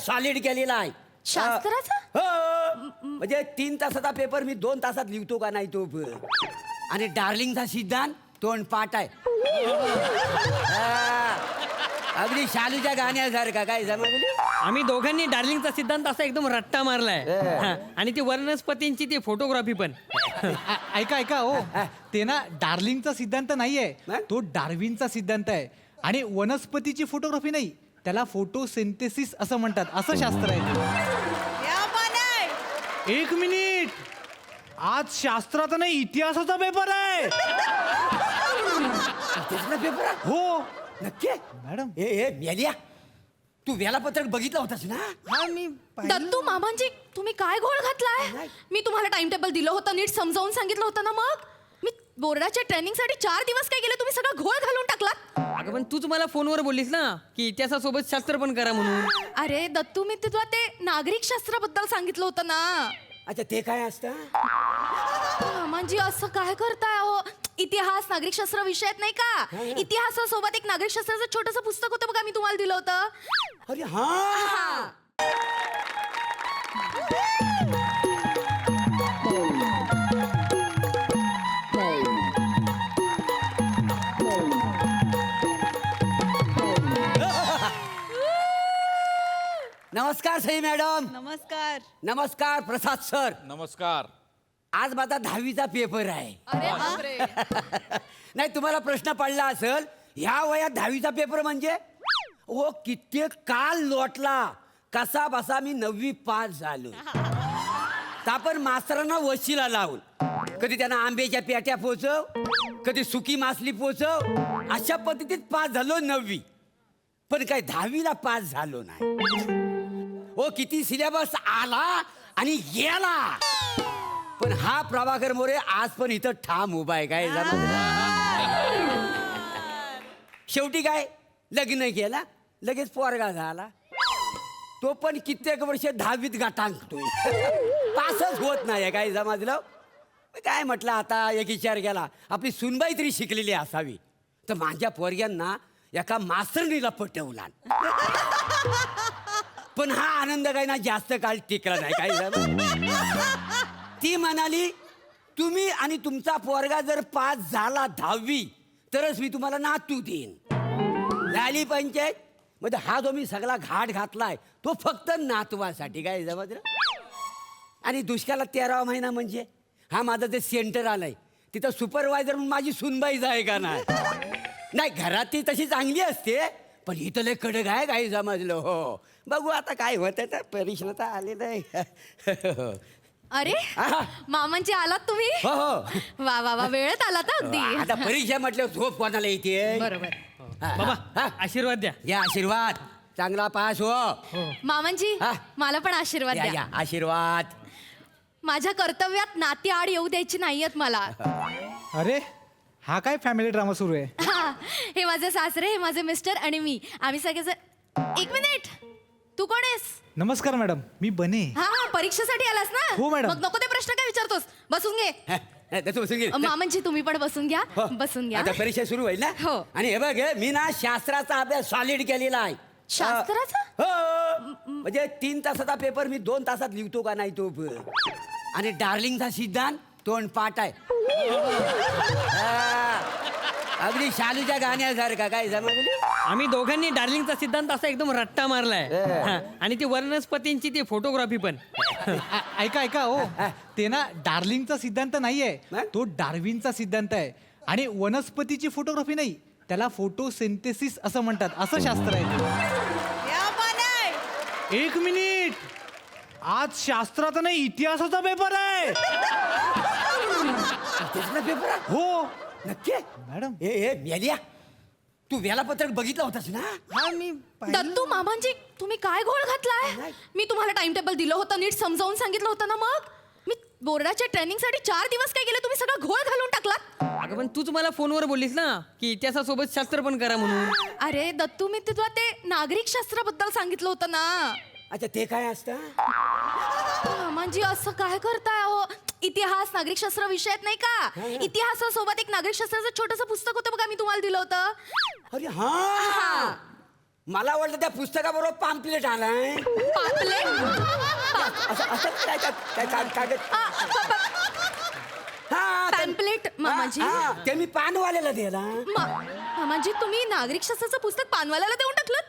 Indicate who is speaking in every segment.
Speaker 1: Solid केलेला आहे.
Speaker 2: शास्त्राचा?
Speaker 1: हो, म्हणजे 3 तासाचा पेपर मी 2 तासात लिहितो का नाही तो. आणि डार्लिंगचा सिद्धांत तोंडपाठ आहे. अगदी शालूच्या गाण्यासारखा. काय समजली?
Speaker 3: आम्ही दोघांनी डार्लिंगचा सिद्धांत असा एकदम रट्टा मारलाय. हा, आणि ती वनस्पतींची ती फोटोग्राफी पण.
Speaker 4: ऐका ऐका हो, ते ना डार्लिंगचा सिद्धांत नाहीये,
Speaker 1: मग?
Speaker 4: तो डार्विनचा सिद्धांत आहे. आणि वनस्पतीची फोटोग्राफी नाही, त्याला फोटोसिंथेसिस असं म्हणतात. असं शास्त्र आहे. एक मिनिट, आज शास्त्राचा नाही इतिहासाचा पेपर आहे.
Speaker 1: त्याचा पेपर आहे?
Speaker 4: हो
Speaker 1: नक्की
Speaker 4: मॅडम.
Speaker 1: ए मेलिया, तू वेळापत्रक बघितलं होतास ना?
Speaker 4: हा मी
Speaker 2: दत्तू मामांजी, तुम्ही काय घोळ घातलाय?
Speaker 1: नाही.
Speaker 2: मी तुम्हाला टाइम टेबल दिलं होतं, नीट समजावून सांगितलं होतं ना. मग मी बोर्डाच्या ट्रेनिंग साठी 4 दिवस काय केले, तुम्ही सगळं घोळ घालून टाकलात.
Speaker 3: अगं पण तूच मला फोनवर बोललीस ना की इतिहासासोबत शास्त्र पण करा म्हणून.
Speaker 2: अरे दत्तू, मी तुला ते नागरिक शास्त्राबद्दल सांगितलं होतं ना.
Speaker 1: अच्छा, ते काय असतं?
Speaker 2: मामांजी असं काय करताय हो? इतिहास नागरिकशास्त्र विषयात नाही का? इतिहासासोबत एक नागरिकशास्त्राचं छोटंसं पुस्तक होतं बघा, मी तुम्हाला दिलं होतं.
Speaker 1: अरे हा. नमस्कार सई मॅडम.
Speaker 2: नमस्कार.
Speaker 1: नमस्कार प्रसाद सर.
Speaker 5: नमस्कार.
Speaker 1: आज माझा 10वीचा पेपर आहे.
Speaker 2: अरे बापरे.
Speaker 1: नाही, तुम्हाला प्रश्न पडला असेल, ह्या वयात 10वीचा पेपर म्हणजे? ओ, कित्येक काल लोटला, कसा बसा मी 9वी पास झालो. आपण मास्तरांना वशिला लावून, कधी त्यांना आंब्याच्या पेट्या पोचव, कधी सुकी मासली पोचव, अशा पद्धतीत पास झालो 9वी. पण काय 10वीला पास झालो नाही. ओ, किती सिलेबस आला आणि गेला. पण हा प्रभाकर मोरे आज पण इथं ठाम उभा आहे. काय शेवटी काय लग्न केला, लगेच पोरगा झाला. तो पण कित्येक वर्ष 10वीत गाठांकतोय, पासच होत नाही. काय समजलं? काय म्हटलं, आता एक विचार केला, आपली सुनबाई तरी शिकलेली असावी. तर माझ्या पोरग्यांना एका मास्तरणीला पटवला. पण हा आनंद काय ना जास्त काळ टिकला नाही. काय झालं? ती म्हणाली, तुम्ही आणि तुमचा पोरगा जर पास झाला 10वी तरच मी तुम्हाला नातू देईन. झाली पंचायत. म्हणजे हा जो मी सगळा घाट घातलाय तो फक्त नातवासाठी. काय समजलं? आणि दुष्काळात 13वा महिना म्हणजे हा माझं ते सेंटर आलंय, तिथं सुपरवायझर म्हणून माझी सुनबाईच आहे का नाही? नाही, घरात ती तशी चांगली असते, पण इथं लय कडक आहे. काय समजलं? हो, बघू आता काय होतं. तर परीक्षा तर आलेलं आहे.
Speaker 2: अरे मामांची आलात तुम्ही?
Speaker 1: हो हो.
Speaker 2: वा वा वा, वेळेत आलात हं अगदी.
Speaker 1: आता परीक्षा म्हटलं झोप कोणाला येते?
Speaker 2: बरोबर.
Speaker 3: बाबा आशीर्वाद द्या.
Speaker 1: या आशीर्वाद, चांगला पास हो.
Speaker 2: मामांजी,
Speaker 1: हा.
Speaker 2: मला पण आशीर्वाद
Speaker 1: या
Speaker 2: द्या.
Speaker 1: या आशीर्वाद.
Speaker 2: माझ्या कर्तव्यात नाती आड येऊ द्यायची नाहीयेत मला.
Speaker 4: अरे हा काय फॅमिली ड्रामा सुरू आहे?
Speaker 2: हा, हे माझे सासरे, हे माझे मिस्टर आणि मी, आम्ही सगळेजण. एक मिनिट, तू कोण आहेस?
Speaker 4: नमस्कार मॅडम, मी बने.
Speaker 2: हा, परीक्षेसाठी आलास ना?
Speaker 4: हो, मॅडम.
Speaker 2: मग नको ते प्रश्न काय विचारतोस, बसून घे.
Speaker 1: तसं बसून घे.
Speaker 2: मामांजी तुम्ही पण बसून घ्या.
Speaker 1: हो.
Speaker 2: बसून घ्या.
Speaker 1: आता परीक्षा सुरू होईल ना?
Speaker 2: हो.
Speaker 1: आणि हे बघ, मी ना शास्त्राचा अभ्यास सॉलिड केलेला आहे.
Speaker 2: शास्त्राचा?
Speaker 1: हो, म्हणजे 3 तासाचा पेपर मी 2 तासात लिहितो का नाही तो. आणि डार्लिंगचा सिद्धांत तोंडपाठ आहे. अगदी शालूच्या गाण्यासारखा. काय समजली?
Speaker 3: आम्ही दोघांनी डार्लिंगचा सिद्धांत असा एकदम रट्टा मारलाय. हा, आणि ती वनस्पतींची ती फोटोग्राफी पण.
Speaker 4: ऐका ऐका हो, ते ना डार्लिंगचा सिद्धांत नाहीये,
Speaker 1: मग?
Speaker 4: तो डार्विनचा सिद्धांत आहे. आणि वनस्पतीची फोटोग्राफी नाही, त्याला फोटोसिंथेसिस असं म्हणतात. असं शास्त्र आहे. एक मिनिट, आज शास्त्राचा नाही इतिहासाचा पेपर आहे.
Speaker 1: त्याचा पेपर आहे?
Speaker 4: हो
Speaker 1: नक्की
Speaker 4: मॅडम.
Speaker 1: ए मेलिया, तू वेळापत्रक बघितलं होतास ना?
Speaker 4: हा मी
Speaker 2: दत्तू मामांजी, तुम्ही काय घोळ घातलाय?
Speaker 1: नाही.
Speaker 2: मी तुम्हाला टाइम टेबल दिलं होतं, नीट समजावून सांगितलं होतं ना. मग मी बोर्डाच्या ट्रेनिंग साठी 4 दिवस काय केले, तुम्ही सगळं घोळ घालून टाकलात.
Speaker 3: अगं पण तूच मला फोनवर बोललीस ना की इतिहासासोबत शास्त्र पण करा म्हणून.
Speaker 2: अरे दत्तू, मी तुला ते नागरिक शास्त्राबद्दल सांगितलं होतं ना.
Speaker 1: अच्छा, ते काय असतं?
Speaker 2: मामांजी असं काय करताय हो? इतिहास नागरिकशास्त्र विषयात नाही का? इतिहासासोबत एक नागरिकशास्त्राचं छोटंसं पुस्तक होतं बघा, मी तुम्हाला दिलं होतं.
Speaker 1: अरे हा. मला वाटलं त्या पुस्तकाबरोबर पाम्पलेट आलाय
Speaker 2: पापलेट?
Speaker 1: असं असं काय कागद हा ते-
Speaker 2: पॅम्पलेट, मामाजी?
Speaker 1: हा, ते मी पानवाल्याला दिला
Speaker 2: मामाजी, तुम्ही नागरिक शास्त्राचं पुस्तक पानवाल्याला देऊन टाकलं?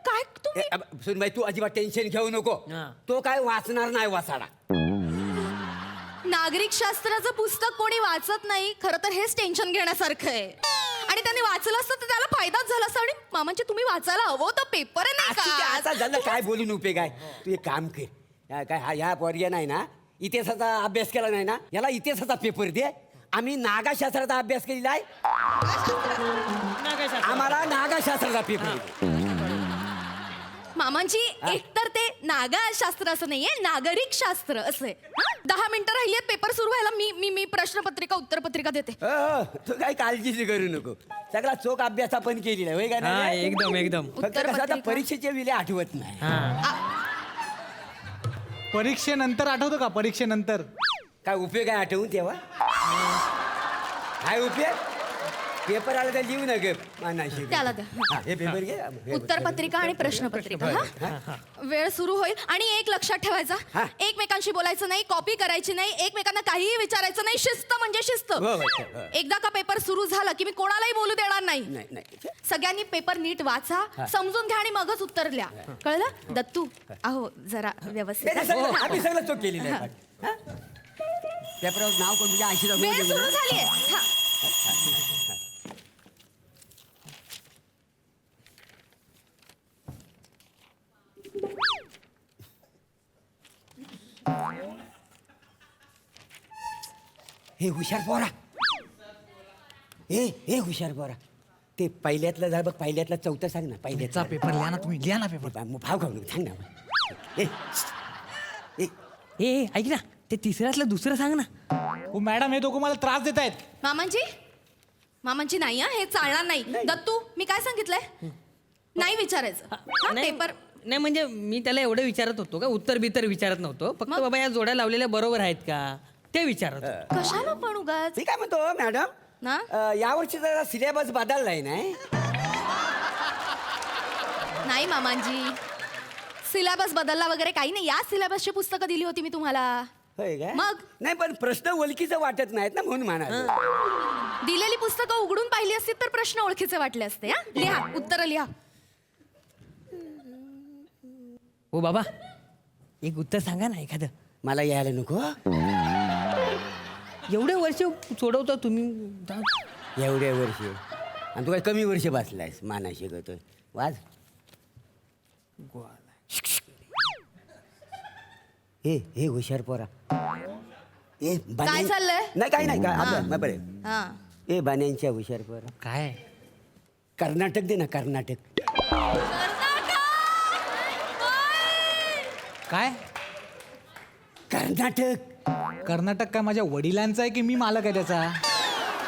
Speaker 2: काय तुम्ही?
Speaker 1: सुनबाई तू अजिबात टेन्शन घेऊ नको
Speaker 3: हा.
Speaker 1: तो काय वाचणार नाही वाचाडा
Speaker 2: नागरिक शास्त्राचं पुस्तक कोणी वाचत नाही. खरं तर हेच टेन्शन घेण्यासारखं आहे. आणि त्यांनी वाचलं असतं तर त्याला फायदाच झाला असता. आणि मामांची तुम्ही वाचायला हवं तर पेपर आहे नाही
Speaker 1: असू दे, आता
Speaker 2: का?
Speaker 1: झालं काय बोलून उपयोग आहे तू एक काम कर काय ह्या पोरग्या नाही ना इतिहासाचा अभ्यास केला नाही ना याला इतिहासाचा पेपर दे. आम्ही नागाशास्त्राचा अभ्यास केलेला आहे आम्हाला नागाशास्त्राचा पेपर दे.
Speaker 2: मामांची एकतर ते नागशास्त्र असं नाहीये, नागरिक शास्त्र असं आहे. 10 मिनिटं राहिली पेपर सुरू व्हायला. मी प्रश्नपत्रिका उत्तरपत्रिका देते.
Speaker 1: हो तू काही काळजीच करू नको सगळा चोख अभ्यास आपण केलेला आहे होय का
Speaker 3: हा
Speaker 1: नाही?
Speaker 3: एकदम एकदम
Speaker 1: फक्त कसं आता
Speaker 2: उत्तरपत्रिका.
Speaker 1: परीक्षेचे विले आठवत नाही
Speaker 3: हा
Speaker 4: परीक्षेनंतर आठवतं का परीक्षेनंतर?
Speaker 1: काय उपयोग आहे आठवून तेव्हा काय उपयोग पेपर आला तर लिहू नका मानाशी
Speaker 2: त्याला द्या.
Speaker 1: हे पेपर घे हे
Speaker 2: उत्तरपत्रिका आणि प्रश्नपत्रिका. हा? वेळ सुरू होईल आणि एक लक्षात ठेवायचा,
Speaker 1: हा.
Speaker 2: एकमेकांशी बोलायचं नाही, कॉपी करायची नाही, एकमेकांना काहीही विचारायचं नाही. शिस्त म्हणजे शिस्त.
Speaker 1: हो, हो.
Speaker 2: एकदा का पेपर सुरू झाला की मी कोणालाही बोलू देणार नाही.
Speaker 1: नाही नाही
Speaker 2: सगळ्यांनी पेपर नीट वाचा, समजून घ्या आणि मगच उत्तर लिहा. कळलं? दत्तू अहो जरा व्यवस्थित.
Speaker 1: ते सगळं आम्ही सगळं चोख केलेलं आहे हा? पेपरावर नाव कोण तुझ्या आईशी
Speaker 2: वेळ सुरू झालीये. हा.
Speaker 1: हे हुशार पोरा हे हुशार पोरा ते पहिल्यातलं जा बघ पहिल्यातलं चौथं सांग ना
Speaker 4: चा
Speaker 1: पहिल्याचा
Speaker 4: पेपर लिहा ना तुम्ही, लिहा ना पेपर.
Speaker 1: भाव खाऊ नको सांग ना ए,
Speaker 3: ए ऐक ना ते तिसऱ्यातलं दुसरं सांग ना.
Speaker 4: हो मॅडम हे दोघं मला त्रास देत आहेत.
Speaker 2: मामांची नाही हा, हे चालणार नाही. दत्तू मी काय सांगितलंय? नाही विचारायचं. हा,
Speaker 3: नाही
Speaker 2: पेपर
Speaker 3: नाही, म्हणजे मी त्याला एवढं विचारत होतो का उत्तर बितर विचारत नव्हतो. फक्त
Speaker 2: मग?
Speaker 3: बाबा या जोड्या लावलेल्या बरोबर आहेत का ते विचारत होतो.
Speaker 2: कशाला पण उगाच
Speaker 1: मी काय म्हणतो मॅडम
Speaker 2: ना?
Speaker 1: यावर्षी जरा सिलेबस बदललाय नाही
Speaker 2: नाही मामांजी, सिलेबस बदलला वगैरे काही नाही. या सिलेबसची पुस्तकं दिली होती मी तुम्हाला.
Speaker 1: होय का
Speaker 2: मग?
Speaker 1: नाही पण प्रश्न ओळखीचं वाटत नाहीत ना म्हणून म्हणा
Speaker 2: दिलेली पुस्तकं उघडून पाहिली असती तर प्रश्न ओळखीचे वाटले असते. हा, लिहा उत्तर लिहा.
Speaker 3: हो बाबा एक उत्तर सांगा ना एखादं.
Speaker 1: मला यायला नको
Speaker 3: एवढे वर्ष सोडवता तुम्ही.
Speaker 1: एवढ्या वर्ष आणि तू काय कमी वर्ष बसलायस माना शिकतोय वाज हे हुशार पोरा
Speaker 2: काय चाललंय?
Speaker 1: नाही काही नाही काय आपलं बरे
Speaker 2: हा.
Speaker 1: ए बाण्यांच्या हुशार पोरा
Speaker 3: काय
Speaker 1: कर्नाटक दे ना कर्नाटक
Speaker 4: काय
Speaker 1: कर्नाटक
Speaker 4: कर्नाटक काय माझ्या वडिलांचा आहे की मी मालक आहे त्याचा?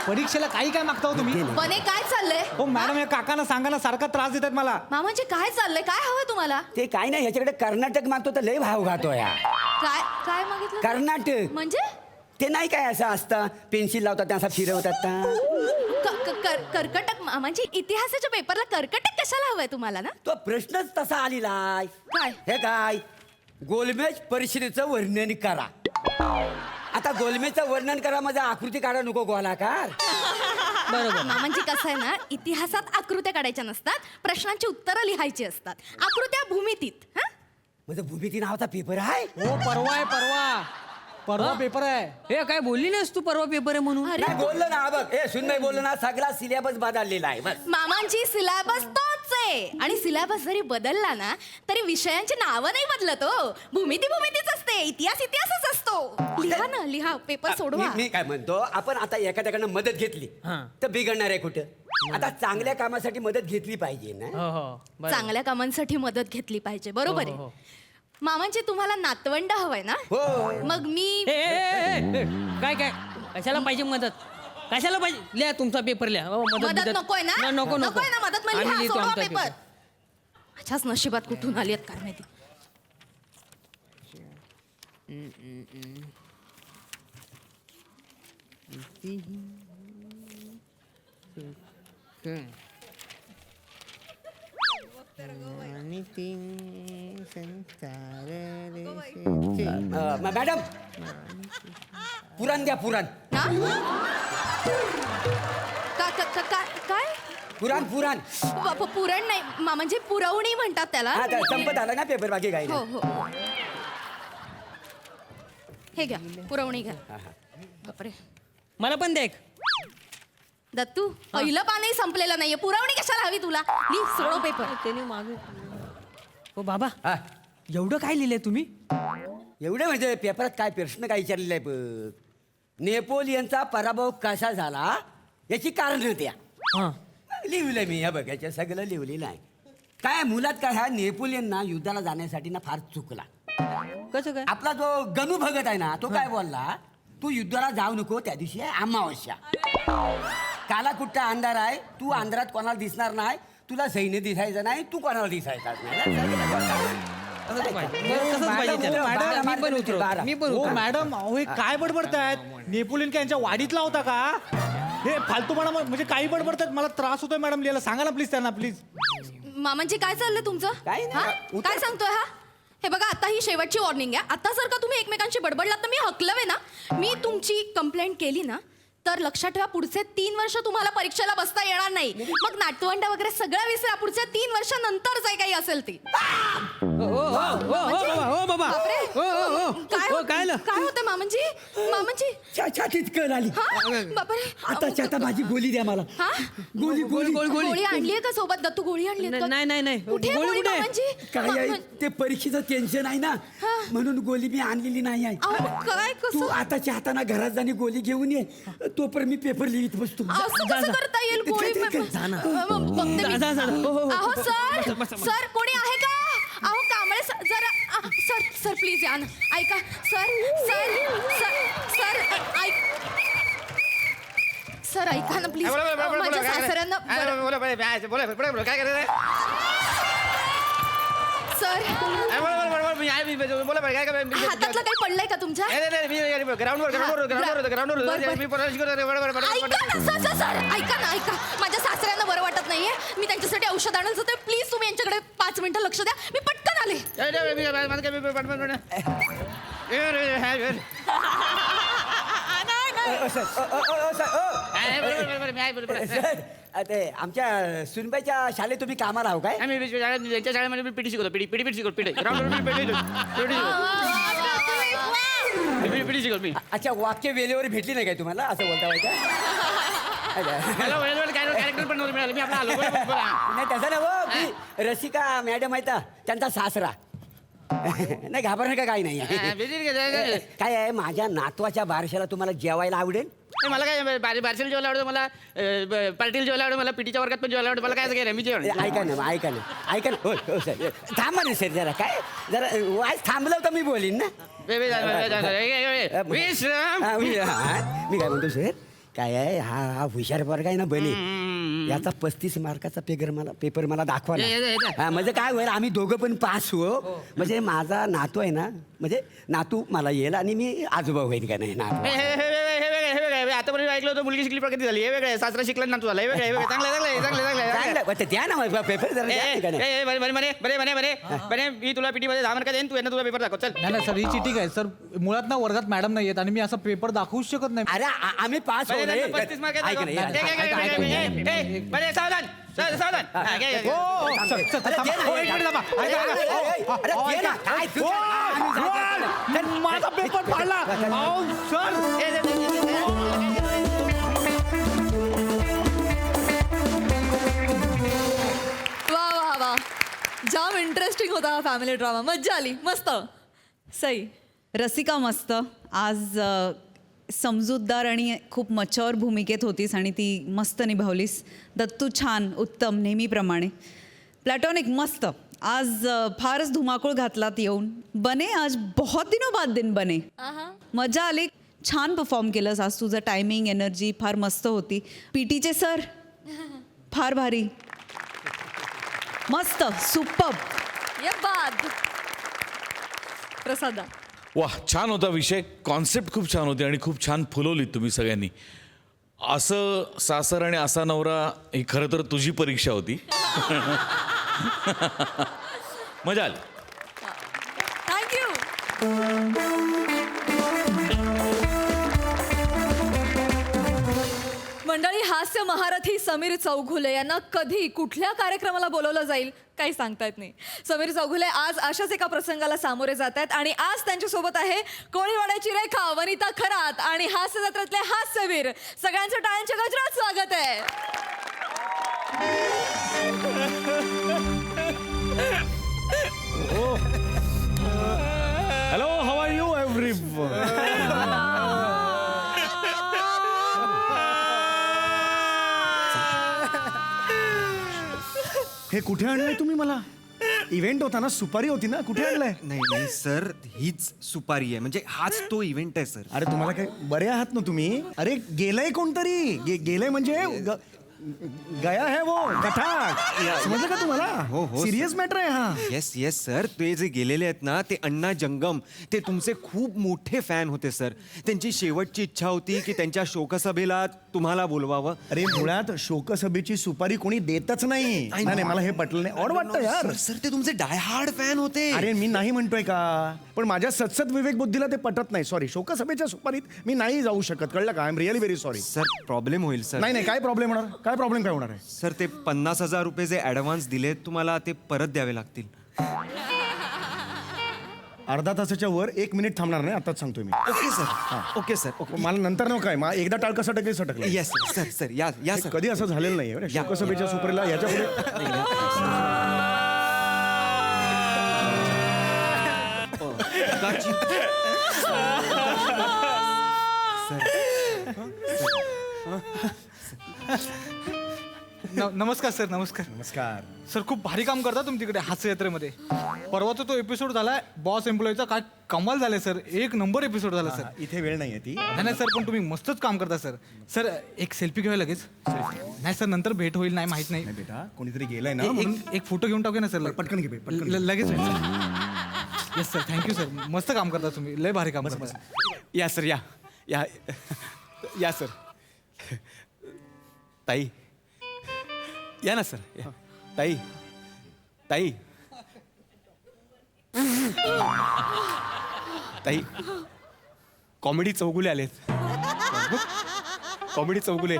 Speaker 4: परीक्षेला काही काय मागता हो तुम्ही?
Speaker 2: बने काय चाललंय?
Speaker 4: हो मॅडम या काकांना सांगा ना, सारखा त्रास देतात मला.
Speaker 2: मामांजी काय चाललंय? काय हवंय तुम्हाला?
Speaker 1: ते काय नाही ह्याच्याकडे कर्नाटक मागतो तर लय भाव खातो या
Speaker 2: काय काय मागितलं?
Speaker 1: कर्नाटक
Speaker 2: म्हणजे
Speaker 1: ते नाही काय असं असतं पेन्सिल लावतात ते असं फिरवतात
Speaker 2: कर्कटक. मामांजी इतिहासाच्या पेपरला कर्कटक कशाला हवंय तुम्हाला ना?
Speaker 1: तो प्रश्नच तसा आलेला आहे.
Speaker 2: काय?
Speaker 1: हे काय गोलमेज परिषदेचं वर्णन करा. आता गोलमेजचं वर्णन करा माझा आकृती काढा नको गोलाकार.
Speaker 3: बरोबर.
Speaker 2: मामांजी कसं आहे ना, इतिहासात आकृत्या काढायच्या नसतात, प्रश्नांची उत्तरं लिहायची असतात. आकृत्या भूमितीत. हा?
Speaker 1: माझं भूमिती नावाचा पेपर आहे.
Speaker 4: हो परवा आहे परवा पेपर आहे.
Speaker 3: हे काय बोलली नाहीस तू परवा पेपर आहे म्हणून.
Speaker 2: अरे
Speaker 1: नाही बोललो ना बघ हे सुन नाही बोललो ना सगळा सिलेबस बदललेला आहे बस.
Speaker 2: मामांची सिलेबस तोच आहे. आणि सिलेबस जरी बदलला ना तरी विषयांची नावं नाही बदलत हो. भूमितीच असते, इतिहास इतिहासच असतो. लिहा ना, लिहा पेपर सोडवा.
Speaker 1: मी काय म्हणतो आपण आता एखाद्याकडनं मदत घेतली
Speaker 3: हां.
Speaker 1: तर बिघडणार आहे कुठं. आता चांगल्या कामासाठी मदत घेतली पाहिजे ना.
Speaker 3: हो हो बरं.
Speaker 2: चांगल्या कामांसाठी मदत घेतली पाहिजे. बरोबर
Speaker 3: हो, हो,
Speaker 2: आहे. मामांची तुम्हाला नातवंड हवंय ना?
Speaker 1: हो
Speaker 2: मग मी
Speaker 3: ए, ए, ए, ए, काय काय कशाला पाहिजे मदत? कशाला पाहिजे? लिहा तुमचा पेपर लिहा. हो,
Speaker 2: मदत नकोय ना?
Speaker 3: नको नको
Speaker 2: नकोय ना मदत? मग
Speaker 3: आम्ही
Speaker 2: लिहा,
Speaker 3: लिहितो
Speaker 2: सोडवा
Speaker 3: आमचा
Speaker 2: पेपर. माझ्याच नशिबात कुठून आली आहेत काय माहिती.
Speaker 1: मॅडम पुराण द्या पुराण.
Speaker 2: हा? काय
Speaker 1: पुराण पुराण.
Speaker 2: पुरण नाही म्हणजे पुरवणी म्हणतात त्याला.
Speaker 1: हा संपत आला ना पेपर बाकी काही
Speaker 2: हो
Speaker 1: नाही.
Speaker 2: हो हे घ्या पुरवणी घ्या. बापरे
Speaker 3: मला पण देख.
Speaker 2: दत्तू पहिलं पानही संपलेलं नाहीये, पुरवणी कशाला हवी तुला? सोडो पेपर.
Speaker 3: त्याने मागे हो बाबा,
Speaker 1: हा
Speaker 3: एवढं काय लिहिलंय तुम्ही?
Speaker 1: एवढे म्हणजे पेपरात काय प्रश्न काय विचारलेला आहे बघ. नेपोलियनचा पराभव कसा झाला याची कारण द्या.
Speaker 3: हा
Speaker 1: लिहिलंय मी. ह्या बघ याच्या सगळं लिहिलेलं आहे. काय मुलात काय ह्या नेपोलियन ना युद्धाला जाण्यासाठी ना फार चुकला.
Speaker 3: कसं काय?
Speaker 1: आपला जो गणू भगत आहे ना तो काय बोलला, तू युद्धाला जाऊ नको, त्या दिवशी आहे अमावस्या. काला कुठचा अंधार आहे, तू अंधारात कोणाला दिसणार नाही, तुला सैन्य दिसायचं नाही, तू कोणाला दिसायचा नाही.
Speaker 3: तसंच पाहिजे त्याला.
Speaker 1: मॅडम,
Speaker 3: मी पण उतरवतो. मी पण
Speaker 4: हो
Speaker 3: उतरवतो.
Speaker 4: मॅडम, अहो हे काय बडबडतायत? नेपोलियन काय यांच्या वाडीतला होता का? हे फालतूपणा म्हणजे काही बडबडतात. मला त्रास होतोय मॅडम लिहायला. सांगा ना प्लीज त्यांना प्लीज.
Speaker 2: मामांची काय चाललंय तुमचं?
Speaker 1: काही नाही.
Speaker 2: हा? काय सांगतोय हा? हे बघा आता ही शेवटची वॉर्निंग आहे. आता जर का तुम्ही एकमेकांशी बडबडलात तर मी हकलवे ना. मी तुमची कंप्लेंट केली ना तर लक्षात ठेवा पुढचे 3 वर्ष तुम्हाला परीक्षेला बसता येणार नाही. मग नातवंड वगैरे सगळं विसरा. पुढच्या 3 वर्षानंतर जे काही असेल ते.
Speaker 3: हो बाबा.
Speaker 2: बापरे.
Speaker 3: हो हो हो
Speaker 2: काय
Speaker 3: हो काय झालं?
Speaker 2: काय होतं मामांजी? मामांजी
Speaker 1: छातीत कळ आली.
Speaker 2: हा बापरे.
Speaker 1: आता माझी गोली द्या मला.
Speaker 2: हा
Speaker 1: गोली गोली
Speaker 2: गोळी आणलीये का सोबत? दत्तू गोळी आणली
Speaker 3: नाही
Speaker 2: कुठे आहे
Speaker 3: गोळी
Speaker 2: गोळी
Speaker 3: कुठे आहे?
Speaker 2: मामांजी?
Speaker 1: काय आहे ते परीक्षेचं टेन्शन आहे ना, म्हणून गोली मी आणलेली नाही आहे.
Speaker 2: अहो, काय
Speaker 1: तू
Speaker 2: कसं
Speaker 1: आताच्या हाताना घरात जाणी गोली घेऊन ये, तोपर्यंत मी पेपर लिहित बसतो.
Speaker 2: असं कसं करता येईल? गोळी
Speaker 1: जा
Speaker 2: बघते मी.
Speaker 3: जा. हो, हो.
Speaker 2: अहो सर कोणी आहे का? अहो कांबळे सर जरा सर प्लीज या ना. ऐका सर ऐका ना प्लीज. माझ्या सासऱ्यांना
Speaker 5: काय करायचं?
Speaker 2: सर
Speaker 5: बोला काय
Speaker 2: हातातलं काही पडलंय का तुमच्या?
Speaker 5: ग्राउंडवर
Speaker 2: सर ऐका ना. माझ्या सासऱ्यांना बरं वाटत नाहीये. मी त्यांच्यासाठी औषध आणलं होतं. प्लीज तुम्ही यांच्याकडे 5 मिनिटं लक्ष द्या. मी पटकन आले.
Speaker 1: ते आमच्या सुनबाईच्या शाळेत तुम्ही कामाला आहो काय?
Speaker 5: त्यांच्या शाळेमध्ये पीटी शिकवतो. पीटी शिकवतो. पीटी शिकवतो मी.
Speaker 1: अच्छा, वाक्य वेळेवर भेटली नाही काय तुम्हाला असं बोलता वाटतं?
Speaker 5: मला वेळेवर कॅरेक्टर पण नव्हतं मिळालं. मी आपला आलो.
Speaker 1: नाही तसं ना हो, मी रसिका मॅडम आहेत त्यांचा सासरा. नाही घाबरणार का काही नाही. काय आहे, माझ्या नातवाच्या बारशाला तुम्हाला जेवायला आवडेल?
Speaker 5: मला काय बारशीला जेवायला आवडतं, मला पार्टीला जेवायला आवडतं, मला पीटीच्या वर्गात पण जेवायला आवडतं. मला काय काय मी जेवण.
Speaker 1: ऐका ना हो सर, थांबा ना सर जरा. काय जरा वाज थांबलं तर मी बोलीन ना.
Speaker 5: विश्राम.
Speaker 1: मी काय म्हणतो सर, काय आहे हा हुशार वर्ग आहे ना बने, याचा 35 मार्काचा पेपर मला दाखवा ना. म्हणजे काय होईल, आम्ही दोघं पण पास हो. म्हणजे माझा नातू आहे ना, म्हणजे नातू मला येईल आणि मी आजोबा होईल का नाही नातू.
Speaker 5: आतापर्यंत ऐकलं होतं मुलगी शिकली प्रगती झाली. हे वेगळं सासरा शिकला ना तू झाला. हे वेगळं चांगलं.
Speaker 1: द्या ना मग पेपर जरा द्या का नाही.
Speaker 5: बरे मी तुला पीटी मध्ये 10 मार्क देईन. तू यांना तुला पेपर दाखव. चल.
Speaker 4: नाही सर, ही चिटिंग आहे सर. मुळात ना वर्गात मॅडम नाही येत आणि मी असा पेपर दाखवूच शकत नाही.
Speaker 1: अरे आम्ही पास हो.
Speaker 5: 35 मार्क सावधान.
Speaker 4: माझा पेपर फाडला सर.
Speaker 6: वा जाम इंटरेस्टिंग होता हा फॅमिली ड्रामा. मज्जा आली. मस्त. सई.
Speaker 7: रसिका मस्त. आज समजूतदार आणि खूप मच्युअर भूमिकेत होतीस आणि ती मस्त निभावलीस. दत्तू छान, उत्तम, नेहमीप्रमाणे. प्लॅटॉनिक मस्त. आज फारच धुमाकूळ घातलात येऊन. बने आज बहुत दिनों बाद दिन बने. मजा आली. छान परफॉर्म केलंस आज. तुझं टायमिंग, एनर्जी फार मस्त होती. पीटीचे सर फार भारी, मस्त, सुपर्ब.
Speaker 6: ये बाद. प्रसादा.
Speaker 8: वाह, छान होता विषय. कॉन्सेप्ट खूप छान होती आणि खूप छान फुलवलीत तुम्ही सगळ्यांनी. असं सासर आणि असा नवरा ही खरं तर तुझी परीक्षा होती. मजा आली.
Speaker 6: थँक्यू. मंडळी, हास्य महारथी समीर चौघुले यांना कधी कुठल्या कार्यक्रमाला बोलवलं जाईल काही सांगता येत नाही. समीर चौघुले आज अशाच एका प्रसंगाला सामोरे जात आहेत आणि आज त्यांच्यासोबत आहे कोळीवाड्याची रेखा, वनिता खरात आणि हास्य जत्रेतले हास्यवीर. सगळ्यांचं टाळ्यांच्या गजरात स्वागत आहे.
Speaker 4: Hello, how are you everyone? हे कुठे आणलंय तुम्ही मला? इव्हेंट होता ना, सुपारी होती ना, कुठे आणलंय?
Speaker 9: नाही नाही सर, हीच सुपारी आहे, म्हणजे हाच तो इव्हेंट आहे सर.
Speaker 4: अरे तुम्हाला काय बरे आहात ना तुम्ही? अरे गेलंय कोणतरी, गेलंय म्हणजे गया है वो गठाक, समजलं का तुम्हाला?
Speaker 9: हो, हो,
Speaker 4: सिरियस मॅटर आहे हा.
Speaker 9: येस येस सर, ते जे गेलेले आहेत ना ते अण्णा जंगम, ते तुमचे खूप मोठे फॅन होते सर. त्यांची शेवटची इच्छा होती की त्यांच्या शोकसभेला तुम्हाला बोलवावं.
Speaker 4: अरे मुळात शोकसभेची सुपारी कोणी देतच नाही. नाही मला हे पटलं नाही, ऑड वाटतं यार.
Speaker 9: सर ते तुमचे डायहार्ड फॅन होते.
Speaker 4: अरे मी नाही म्हणतोय का, पण माझ्या सत्सद विवेक बुद्धीला ते पटत नाही. सॉरी, शोकसभेच्या सुपारीत मी नाही जाऊ शकत, कळलं का? I am really very sorry.
Speaker 9: Sir problem होईल सर.
Speaker 4: नाही काय प्रॉब्लेम होणार? काय प्रॉब्लेम काय होणार आहे?
Speaker 9: सर ते 50,000 रुपये जे ऍडव्हान्स दिलेत तुम्हाला ते परत द्यावे लागतील.
Speaker 4: अर्धा तासाच्या वर 1 मिनिट थांबणार नाही, आताच सांगतोय मी.
Speaker 9: Okay sir, okay sir, okay.
Speaker 4: मला नंतर नको काय, मला एकदा टाळ कसं टकेल सटकलं.
Speaker 9: येस सर, सर या या सर.
Speaker 4: कधी असं झालेलं नाही शोकसभेच्या सुपारीला याच्या पुढे.
Speaker 10: नमस्कार सर. नमस्कार.
Speaker 4: नमस्कार
Speaker 10: सर, खूप भारी काम करता तुम्ही तिकडे हास्य यात्रेमध्ये. परवाचा तो एपिसोड झालाय बॉस एम्प्लॉईचा, काय कमाल झालाय सर. 1 नंबर एपिसोड झाला सर.
Speaker 4: इथे वेळ नाहीये ती.
Speaker 10: नाही सर, पण तुम्ही मस्तच काम करता सर. सर एक सेल्फी घेऊया लगेच. नाही सर, नंतर भेट होईल नाही माहित नाही.
Speaker 4: बेटा कोणीतरी गेलाय ना म्हणून.
Speaker 10: एक फोटो घेऊन टाकूया ना सर.
Speaker 4: पटकन घे पटकन.
Speaker 10: लगेच होईल sir. Yes sir, thank you sir. मस्त काम करता तुम्ही, लय भारी काम करता.
Speaker 5: या सर, या या या सर. ताई या ना सर. या. ताई ताई ताई कॉमेडी चौगुले आलेत. कॉमेडी चौगुले.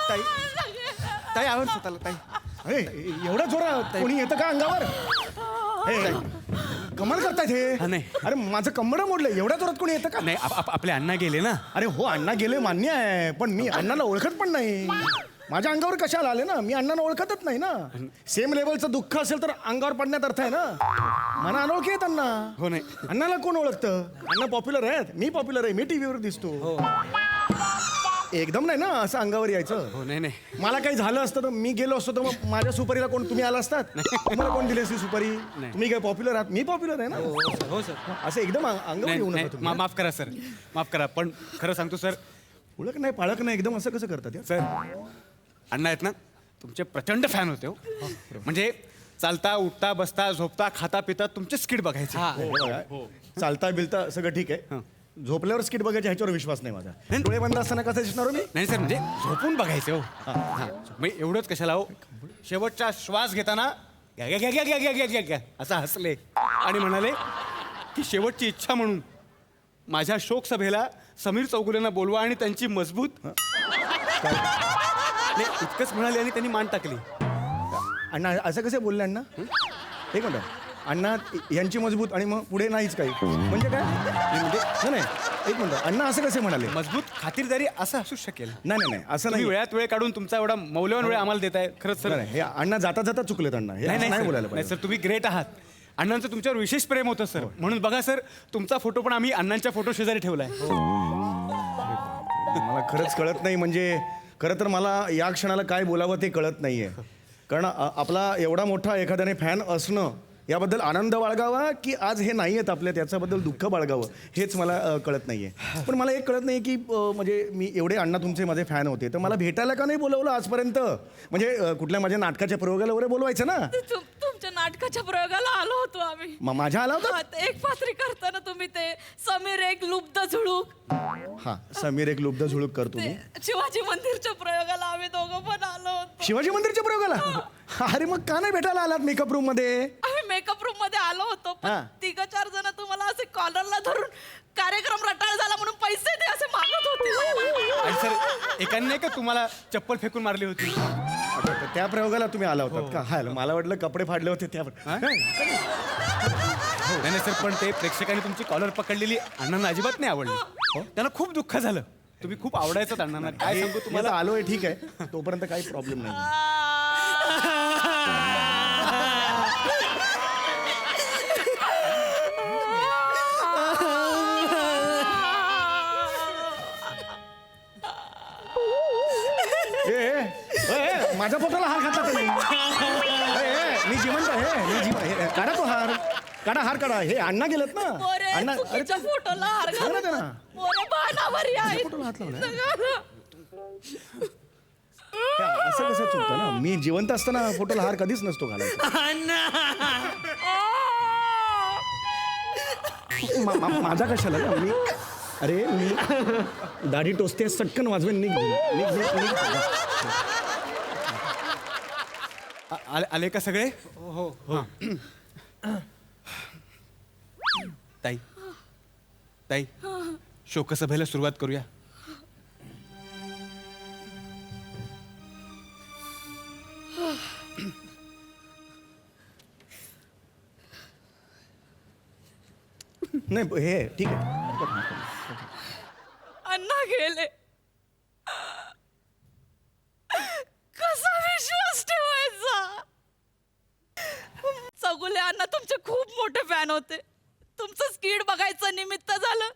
Speaker 5: ताई ताई आवड स्वतःला ताई.
Speaker 4: अरे एवढा जोरात कोणी येतं का अंगावर? हे, कमाल करतायत हे.
Speaker 5: नाही.
Speaker 4: अरे माझं कंबरं मोडलं, एवढ्या जोरात कोणी येतं का?
Speaker 5: नाही आपले अण्णा गेले ना.
Speaker 4: अरे हो, अण्णा गेले मान्य आहे, पण मी अण्णाला ओळखत पण नाही. माझ्या अंगावर कशाला आले ना? मी अण्णांना ओळखतच नाही ना. सेम लेवलचं दुःख असेल तर अंगावर पडण्यात अर्थ आहे ना. मला अनोळखी आहेत अण्णा.
Speaker 5: हो नाही.
Speaker 4: अण्णाला कोण ओळखतं? अण्णा पॉप्युलर आहेत, मी पॉप्युलर आहे, मी टीव्हीवर दिसतो. एकदम नाही ना असं अंगावर यायचं.
Speaker 5: हो नाही नाही.
Speaker 4: मला काही झालं असतं तर मी गेलो असतो तर मग माझ्या सुपारीला कोण तुम्ही आला असतात? तुम्हाला कोण दिली असती सुपारी? तुम्ही काय पॉप्युलर आहात, मी पॉप्युलर आहे ना.
Speaker 5: हो सर.
Speaker 4: असं एकदम अंगावर येऊ नका तुम्ही.
Speaker 5: माफ करा सर, माफ करा. पण खरं सांगतो सर,
Speaker 4: ओळख नाही पाळख नाही, एकदम असं कसं करतात यार?
Speaker 5: सर अण्णा आहेत ना तुमचे प्रचंड फॅन होते हो. म्हणजे चालता उठता बसता झोपता खाता पिता तुमचे स्किट बघायचे.
Speaker 4: हे बघा, चालता बिलता सगळं ठीक आहे, झोपल्यावर स्किट बघायच्या ह्याच्यावर विश्वास नाही माझा. डोळे बंद असताना कसं दिसणार हो मी?
Speaker 5: नाही सर, म्हणजे झोपून बघायचे हो. मग एवढंच कशाला हो, शेवटचा श्वास घेताना घ्या घ्या घ्या घ्या घ्या घ्या घ्या घ्या असं हसले आणि म्हणाले की शेवटची इच्छा म्हणून माझ्या शोक सभेला समीर चौगुलेंना बोलवा आणि त्यांची मजबूत. नाही, इतकंच म्हणाले आणि त्यांनी मान टाकली.
Speaker 4: अण्णा असं कसं बोलले अण्णा? एक मिनिट, अण्णा यांची मजबूत आणि मग पुढे नाहीच काही म्हणजे काय म्हणजे नाही एक मिनिट अण्णा असं कसे म्हणाले
Speaker 5: मजबूत खातिरदारी असं असू शकेल.
Speaker 4: नाही असं
Speaker 5: तुम्ही
Speaker 4: नाही
Speaker 5: वेळात वेळ काढून तुमचा एवढा मौल्यवान वेळ आम्हाला देताय खरंच सर.
Speaker 4: नाही, हे अण्णा जाता जाता चुकलेत अण्णा हे असं नाही बोलायला
Speaker 5: नाही
Speaker 4: पाहिजे
Speaker 5: सर, तुम्ही ग्रेट आहात. अण्णांचं तुमच्यावर विशेष प्रेम होतं सर. म्हणून बघा सर, तुमचा फोटो पण आम्ही अण्णांच्या फोटो शेजारी ठेवलाय.
Speaker 4: मला खरंच कळत नाही म्हणजे खरं तर मला या क्षणाला काय बोलावं ते कळत नाहीये कारण आपला एवढा मोठा एखाद्याने फॅन असणं याबद्दल आनंद बाळगावा की आज हे नाही आहेत आपल्या त्याच्याबद्दल दुःख बाळगावं हेच मला कळत नाहीये. पण मला एक कळत नाही की म्हणजे मी एवढे अण्णा तुमचे माझे फॅन होते तर मला भेटायला का नाही बोलवलं आजपर्यंत म्हणजे कुठल्या माझ्या नाटकाच्या प्रयोगाला वगैरे बोलवायचं ना.
Speaker 6: तुमच्या नाटकाच्या प्रयोगाला आलो होतो आम्ही.
Speaker 4: माझ्या आला होता
Speaker 6: एक पात्री करताना तुम्ही ते समीर एक लुब्ध झुळूक
Speaker 4: हा समीर एक लुब्ध झुळूक करतो मी
Speaker 6: शिवाजी मंदिरच्या प्रयोगाला आम्ही दोघं पण आलो होतो.
Speaker 4: शिवाजी मंदिरच्या प्रयोगाला अरे मग का नाही भेटायला आलात मेकअप रूम मध्ये.
Speaker 6: आम्ही मेकअप रूम मध्ये आलो होतो
Speaker 4: हा.
Speaker 6: पण 3-4 जण तुम्हाला असे कॉलरला धरून कार्यक्रम रटाळ झाला म्हणून पैसे ते असे मागत होते.
Speaker 5: आणि सर एकाने नाही का तुम्हाला चप्पल फेकून मारली होती.
Speaker 4: त्या प्रयोगाला तुम्ही आला होतात का हा मला वाटलं कपडे फाडले होते त्या
Speaker 5: नाही सर, पण ते प्रेक्षकांनी तुमची कॉलर पकडलेली अण्णांना अजिबात नाही आवडली. त्यांना खूप दुःख झालं. तुम्ही खूप आवडायचं अण्णांना. काय सांगू तुम्हाला.
Speaker 4: आलोय ठीक आहे तोपर्यंत काही प्रॉब्लेम नाही. माझ्या फोटोला हार घातला तुम्ही. मी जिवंत आहे मी जिवंत काढा तो हार काढा हार काढा हे अण्णा गेलेत ना अण्णा
Speaker 6: फोटोला हार
Speaker 4: सांगा ना
Speaker 6: मोरे बाणावरी आहे.
Speaker 4: फोटोला हात लावलाय. असं कसं चुकतं ना मी जिवंत असताना फोटोला हार कधीच नसतो घालायचा. माझा कशाला ना मी अरे मी दाढी टोचते सटकन वाजवेन निघ.
Speaker 5: आले का सगळे. हो हो ताई ताई शोकसभेला सुरुवात करूया.
Speaker 4: नाही हे ठीक आहे.
Speaker 6: अण्णा गेले कसा विश्वास ठेवायचा. चौगुले अण्णा तुमचे खूप मोठे फॅन होते. तुमचं स्किड बघायचं निमित्त झालं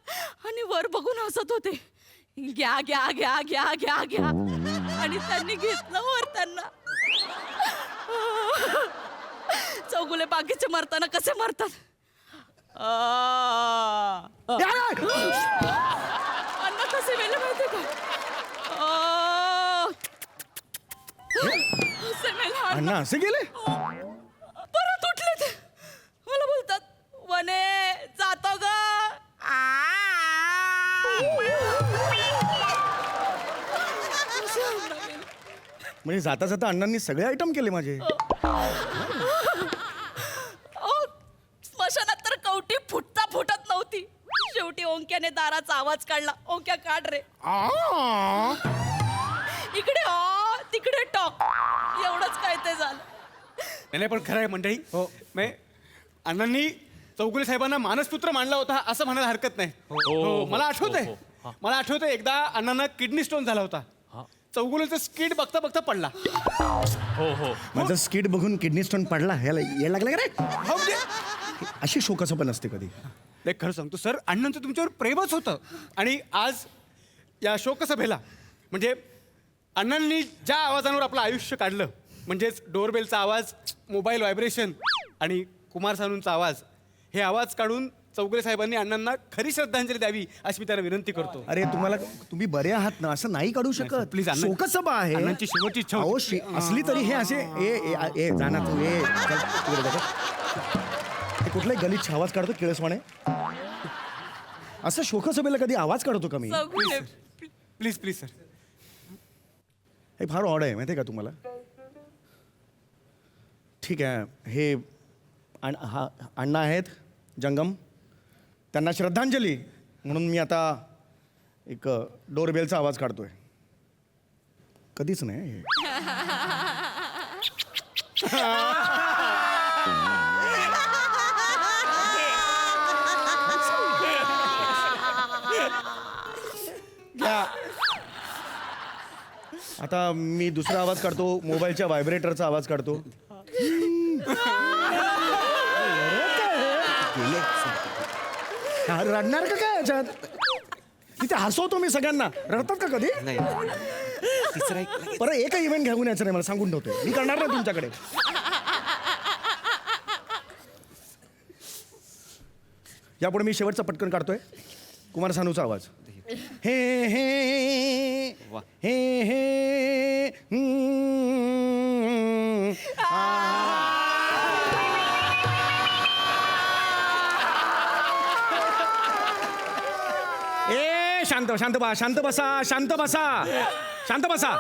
Speaker 6: आणि वर बघून हसत होते. घ्या घ्या घ्या घ्या घ्या घ्या आणि त्यांनी घेतलं वर त्यांना. चौगुले बाकीचे मरताना कसे मरतात. अण्णा कसे मेले माहिती का.
Speaker 4: अण्णा असे गेले
Speaker 6: परत उठले ते मला बोलतात वने जातो ग.
Speaker 4: म्हणजे जाता जाता अण्णांनी सगळे आयटम केले माझे.
Speaker 6: स्मशानात तर कवटी फुटता फुटत नव्हती. शेवटी ओंक्याने दाराचा आवाज काढला. ओंक्या काढ रे. इकडे तिकडे टॉक एवढंच काय ते झालं.
Speaker 5: नाही पण खरं आहे मंडळी. हो अण्णांनी चौगुले साहेबांना मानसपुत्र मानला होता असं म्हणायला हरकत नाही. हो मला आठवतंय एकदा अण्णांना किडनी स्टोन झाला होता. चौगुलेचं स्किड बघता बघता पडला.
Speaker 8: हो
Speaker 4: माझं स्किड बघून किडनी स्टोन पडला ह्याला यायला लागलं का रे.
Speaker 5: हो म्हणजे
Speaker 4: अशी शोकाचं पण असते कधी.
Speaker 5: नाही खरं सांगतो सर अण्णांचं तुमच्यावर प्रेमच होतं. आणि आज या शोकसभेला म्हणजे अण्णांनी ज्या आवाजांवर आपलं आयुष्य काढलं म्हणजेच डोरबेलचा आवाज, मोबाईल व्हायब्रेशन आणि कुमार सानूंचा आवाज हे आवाज काढून चौगुले साहेबांनी अण्णांना खरी श्रद्धांजली द्यावी अशी मी त्यांना विनंती करतो.
Speaker 4: अरे तुम्ही बरे आहात ना असं नाही काढू शकत.
Speaker 5: प्लीज
Speaker 4: शोकसभा आहे
Speaker 5: अण्णांची शेवटची इच्छा होती.
Speaker 4: असली तरी हे असे ए जाना तू हे कुठलाही गलिच्छ आवाज काढतो किळसवाणे. असं शोकसभेला कधी आवाज काढतो का मी.
Speaker 5: Please please sir.
Speaker 4: हे फार ऑड आहे माहिती आहे का तुम्हाला. ठीक आहे हे अण्णा आहेत जंगम त्यांना श्रद्धांजली म्हणून मी आता एक डोरबेलचा आवाज काढतोय. कधीच नाही हे. आता मी दुसरा आवाज काढतो, मोबाईलच्या व्हायब्रेटरचा आवाज काढतो. रडणार का काय याच्यात? तिथे हसवतो मी सगळ्यांना. रडतात का कधी?
Speaker 9: नाही तिसरा एक
Speaker 4: परत एकही इव्हेंट घेऊन यायचं नाही, मला सांगून ठेवतोय. मी करणार नाही तुमच्याकडे. यापुढे मी शेवटचा पटकन काढतोय. कुमार सानूचा आवाज. हे हे
Speaker 9: वा.
Speaker 4: हे हे ए शांत शांत बसा शांत बसा शांत बसा शांत बसा.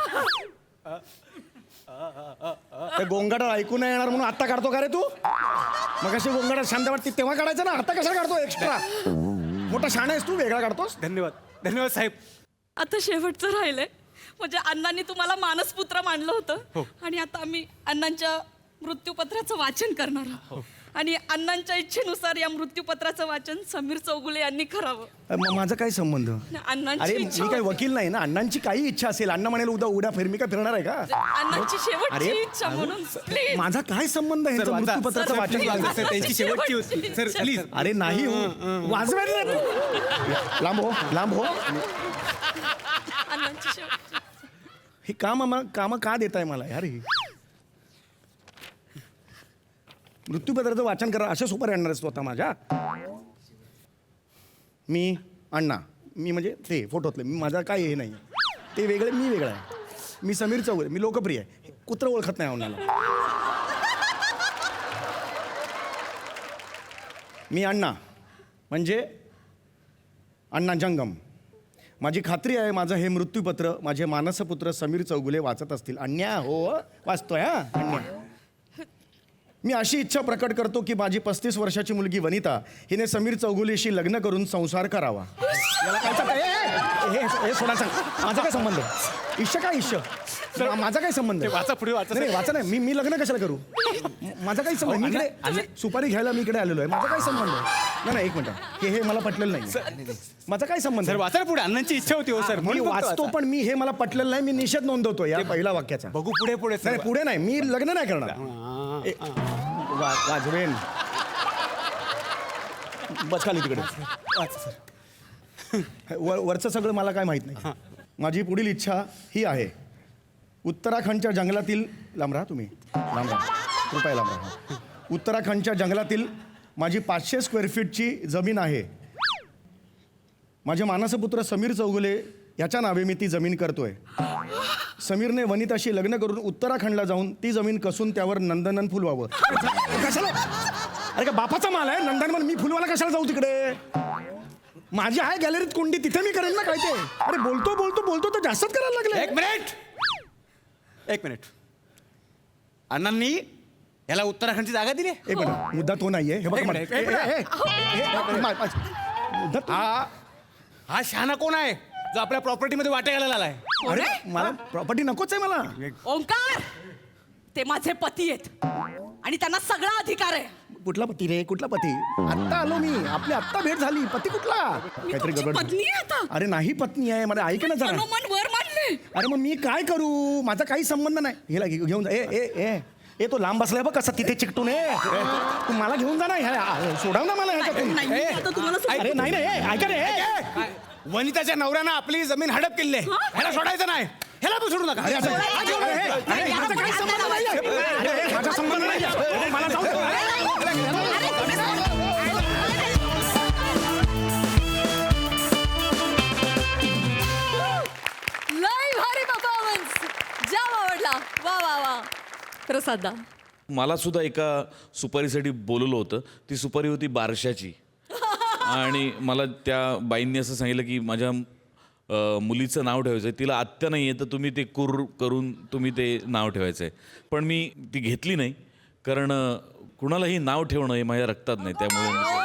Speaker 4: ते गोंगाट ऐकू नाही येणार म्हणून आत्ता काढतो का रे तू? मग अशी गोंगाट शांत वाटते तेव्हा काढायचं ना, आता कशाला काढतो एक्स्ट्रा? मोठा शाण आहेस तू, वेगळा काढतोस.
Speaker 5: धन्यवाद धन्यवाद साहेब.
Speaker 11: आता शेवटचं राहिलंय. म्हणजे अण्णांनी तुम्हाला मानसपुत्र मानलं होतं आणि आता आम्ही अण्णांच्या मृत्यूपत्राचं वाचन करणार आहोत. आणि अण्णांच्या इच्छेनुसार या मृत्यूपत्राचं वाचन समीर चौगुले यांनी करावं.
Speaker 4: माझा काय संबंध?
Speaker 11: अण्णांची
Speaker 4: अरे
Speaker 11: इच्छा
Speaker 4: मी काय वकील नाही ना. अण्णांची काही इच्छा असेल, अण्णा म्हणेल उद्या उड्या फिर, मी काय फिरणार आहे का?
Speaker 11: अण्णांची शेवटची
Speaker 4: अरे,
Speaker 11: इच्छा म्हणून प्लीज.
Speaker 4: माझा काय संबंध आहे ह्यांचं मृत्यूपत्राचं वाचन करायचं?
Speaker 5: सर त्यांची शेवटची होती सर प्लीज.
Speaker 4: अरे नाही हो, वाजवायला लांब हो लांब हो.
Speaker 11: अण्णांची शेवटची.
Speaker 4: हे काम का देताय मला यार? हे मृत्यूपत्राचं वाचन करा अशा सुपारी आणणार असतो आता माझ्या? मी अण्णा, मी म्हणजे ते फोटोतले, माझा काय हे नाही. ते वेगळे, मी वेगळा आहे. मी समीर चौगुले, मी लोकप्रिय आहे. कुत्र ओळखत नाही अण्णाला. मी अण्णा म्हणजे अण्णा जंगम. माझी खात्री आहे माझं हे मृत्यूपत्र माझे मानसपुत्र समीर चौगुले वाचत असतील. अन्या हो, वाचतोय हा अन्या. मी अशी इच्छा प्रकट करतो की माझी 35 वर्षाची मुलगी वनिता हिने समीर चौगुलेशी लग्न करून संसार करावा. याला काय हे सोडा सांग. माझा काय संबंध? इश्य काय इश्य? माझा काय संबंध?
Speaker 5: वाचा पुढे वाचा.
Speaker 4: नाही वाचा नाही. मी लग्न कशाला करू? माझा काही संबंध? मी इकडे सुपारी घ्यायला मी इकडे आलेलो आहे. माझा काय संबंध? नाही एक मिनिट, हे मला पटलेलं नाही. माझा काय संबंध?
Speaker 5: सर वाचा पुढे. अण्णांची इच्छा होती हो सर.
Speaker 4: मी वाचतो पण मी हे मला पटलेलं नाही. मी निषेध नोंदवतो या पहिल्या वाक्याचा.
Speaker 5: बघू पुढे पुढे
Speaker 4: नाही पुढे नाही. मी लग्न नाही करणार. वाजवेन बस खाली तिकडे. वरचं सगळं मला काय माहित नाही. माझी पुढील इच्छा ही आहे. उत्तराखंडच्या जंगलातील लांब राहा तुम्ही, लांब राहा, कृपया लांब राहा. उत्तराखंडच्या जंगलातील माझी 500 स्क्वेअर फीटची जमीन आहे. माझे मानसपुत्र समीर चौगुले याच्या नावे मी ती जमीन करतोय. समीरने वनिताशी लग्न करून उत्तराखंडला जाऊन ती जमीन कसून त्यावर नंदनवन फुलवावं. कशाला? अरे का बापाचा माल आहे नंदनवन? मी फुलवायला कशाला जाऊ तिकडे? माझी आहे गॅलरीत कोंडी, तिथे मी करेन ना काय ते. अरे बोलतो बोलतो बोलतो तर जास्तच करायला लागले.
Speaker 5: एक मिनिट. अण्णांनी याला उत्तराखंडची जागा दिली.
Speaker 4: एक मिनिट, मुद्दा तो नाहीये. हे बघा मुद्दा
Speaker 5: हा शहाणा कोण आहे जो आपल्या प्रॉपर्टीमध्ये वाटे घालायला आलाय?
Speaker 4: अरे मला प्रॉपर्टी नकोच आहे मला.
Speaker 11: ओंकार, ते माझे पती आहेत आणि त्यांना सगळा अधिकार आहे.
Speaker 4: कुठला पती रे? कुठला पती? आत्ता आलो मी, आपली आत्ता भेट झाली. पती कुठला? काहीतरी
Speaker 11: तुमची पत्नी आहे आता.
Speaker 4: अरे नाही पत्नी आहे. मला ऐक ना जरा.
Speaker 11: मनोमन वर मानले.
Speaker 4: अरे मग मी काय करू? माझा काही संबंध नाही. हिला घेऊन जा. ए तो लांब बसलाय बघ कसा तिथे चिकटून. तू मला घेऊन जा ना. सोडव ना मला ह्याच्यातून. अरे नाही नाही ऐका रे.
Speaker 5: वनिताच्या नवऱ्यानं आपली जमीन हडप केली आहे. ह्याला सोडायचं नाही. ह्याला पण सोडू नका.
Speaker 4: माझा काही संबंध नाही. माझा संबंध नाही. मला जाऊ
Speaker 6: लय भारी परफॉर्मन्स. जाम आवडला. वा वा वा. प्रसादा,
Speaker 8: मला सुद्धा एका सुपारीसाठी बोलवलं होतं. ती सुपारी होती बारशाची. आणि मला त्या बाईंनी असं सांगितलं की माझ्या मुलीचं नाव ठेवायचं आहे. तिला आत्या नाही आहे तर तुम्ही ते करून तुम्ही ते नाव ठेवायचं आहे. पण मी ती घेतली नाही कारण कुणालाही नाव ठेवणं हे माझ्या रक्तात नाही. त्यामुळे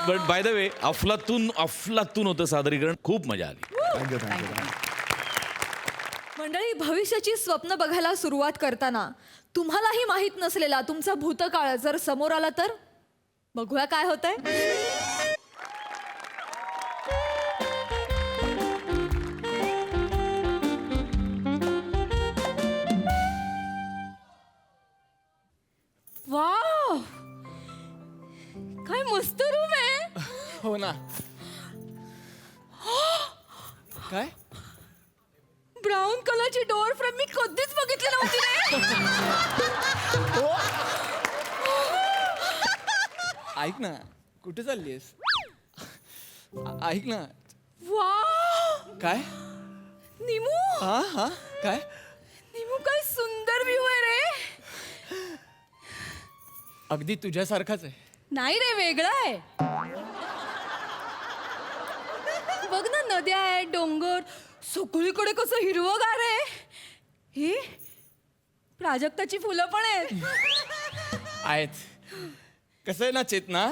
Speaker 8: बट बाय द वे अफलातून होतं सादरीकरण. खूप मजा आली.
Speaker 6: मंडळी, भविष्याची स्वप्न बघायला सुरुवात करताना तुम्हालाही माहित नसलेला तुमचा भूतकाळ जर समोर आला तर बघूया काय होतंय.
Speaker 11: काय मस्त रूम आहे.
Speaker 5: हो ना. काय
Speaker 11: ब्राऊन कलरची डोअर फ्रेम मी कधीच बघितली नव्हती रे.
Speaker 5: ऐक ना, कुठे चाललीस? ऐक ना.
Speaker 11: वाव,
Speaker 5: काय?
Speaker 11: निमू
Speaker 5: हा काय?
Speaker 11: निमू काय सुंदर व्ह्यू आहे रे.
Speaker 5: अगदी तुझ्यासारखाच आहे.
Speaker 11: नाही रे, वेगळा आहे. बघ ना, नद्या आहेत, डोंगर, सगळीकडे कसं हिरवंगार आहे. ही प्राजक्ताची फुलं पण
Speaker 5: आहेत. कसं आहे ना चेतना,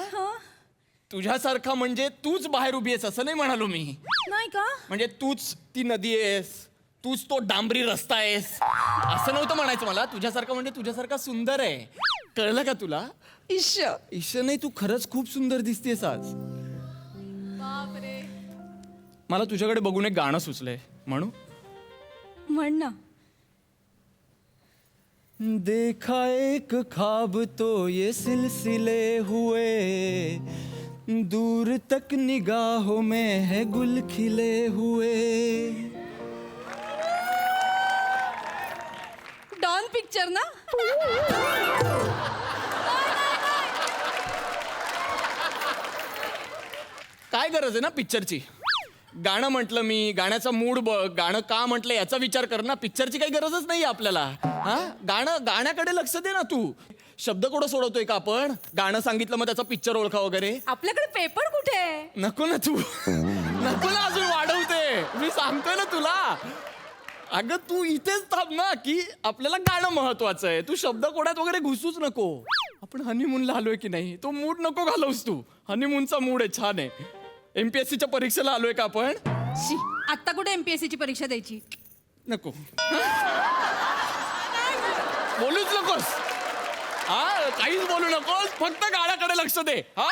Speaker 5: तुझ्यासारखा म्हणजे तूच बाहेर उभी आहेस असं नाही म्हणालो मी.
Speaker 11: नाही का?
Speaker 5: म्हणजे तूच ती नदी आहेस, तूच तो डांबरी रस्ता आहेस असं नव्हतं म्हणायचं मला. तुझ्यासारखा म्हणजे तुझ्यासारखा सुंदर आहे. कळलं का तुला? ईश नाही, तू खरंच खूप सुंदर दिसतेस आज.
Speaker 11: बापरे.
Speaker 5: मला तुझ्याकडे बघून एक गाणं सुचलंय, म्हणू?
Speaker 11: म्हण ना.
Speaker 5: देखा एक ख्वाब तो ये सिलसिले हुए, दूर तक निगाहों में है गुल खिले हुए.
Speaker 11: डॉन पिक्चर ना.
Speaker 5: काय गरज आहे ना पिक्चरची? गाणं म्हटलं मी, गाण्याचा मूड बघ, गाणं का म्हटलं याचा विचार कर ना. पिक्चरची काही गरजच नाही आपल्याला. हा, गाण्याकडे लक्ष दे ना तू. शब्दकोडं सोडवतोय का आपण? गाणं सांगितलं मग त्याचा पिक्चर ओळखा वगैरे.
Speaker 11: आपल्याकडे पेपर कुठे आहे?
Speaker 5: नको ना तू, नको ना अजून वाढवते. मी सांगतोय ना तुला. अगं तू इथेच थांब ना, की आपल्याला गाणं महत्वाचं आहे. तू शब्दकोडात वगैरे घुसूच नको. आपण हनीमूनला आलोय की नाही, तो मूड नको घालवूस तू. हनीमूनचा मूड आहे, छान आहे. MPSCच्या परीक्षेला आलोय का आपण?
Speaker 11: आता कुठे MPSC ची परीक्षा द्यायची?
Speaker 5: नको बोलूच नकोस. हा, काहीच बोलू नकोस, फक्त गाण्याकडे लक्ष दे. हा,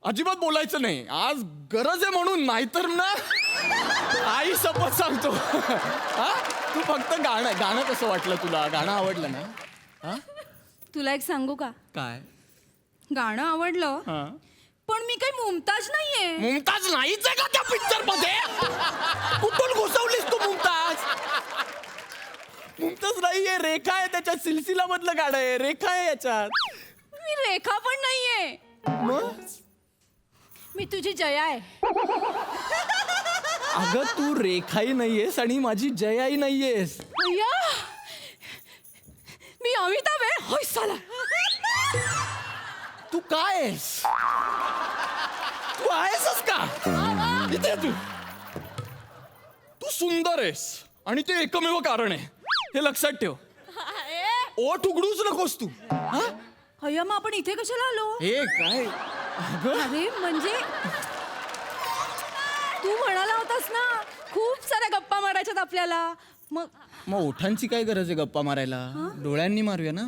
Speaker 5: अजिबात बोलायचं नाही. आज गरज आहे म्हणून, नाहीतर ना आई शपथ सांगतो. हा, तू फक्त गाणं कसं वाटलं तुला? गाणं आवडलं ना? हा,
Speaker 11: तुला एक सांगू का?
Speaker 5: काय?
Speaker 11: गाणं आवडलं,
Speaker 5: हा,
Speaker 11: पण मी काही मुमताज नाहीये.
Speaker 5: मुमताज नाहीच आहे का त्या पिक्चर मध्ये? कुठून घुसवलीस तू मुमताज? मुमताज नाहीये, रेखा आहे त्याच्यात. सिलसिला मधलं गाणं आहे, रेखा आहे याच्यात.
Speaker 11: मी रेखा पण नाहीये.
Speaker 5: मग
Speaker 11: मी तुझी जया आहे.
Speaker 5: अगं तू रेखाही नाहीयेस आणि माझी जयाही नाहीयेस.
Speaker 11: अय्या, मी अमिताभ आहे. होय साला.
Speaker 5: तू काय आहेस? तू आहेसच का? इथे तू सुंदर आहेस आणि ते एकमेव कारण आहे, हे लक्षात ठेव. ओठ उघडूच नकोस तू. हा,
Speaker 11: अय्या, मग आपण इथे कशाला आलो?
Speaker 5: हे काय?
Speaker 11: अरे म्हणजे तू म्हणाला होतास ना, खूप साऱ्या गप्पा मारायच्यात आपल्याला.
Speaker 5: मग ओठांची काय गरज आहे गप्पा मारायला? डोळ्यांनी मारूया ना.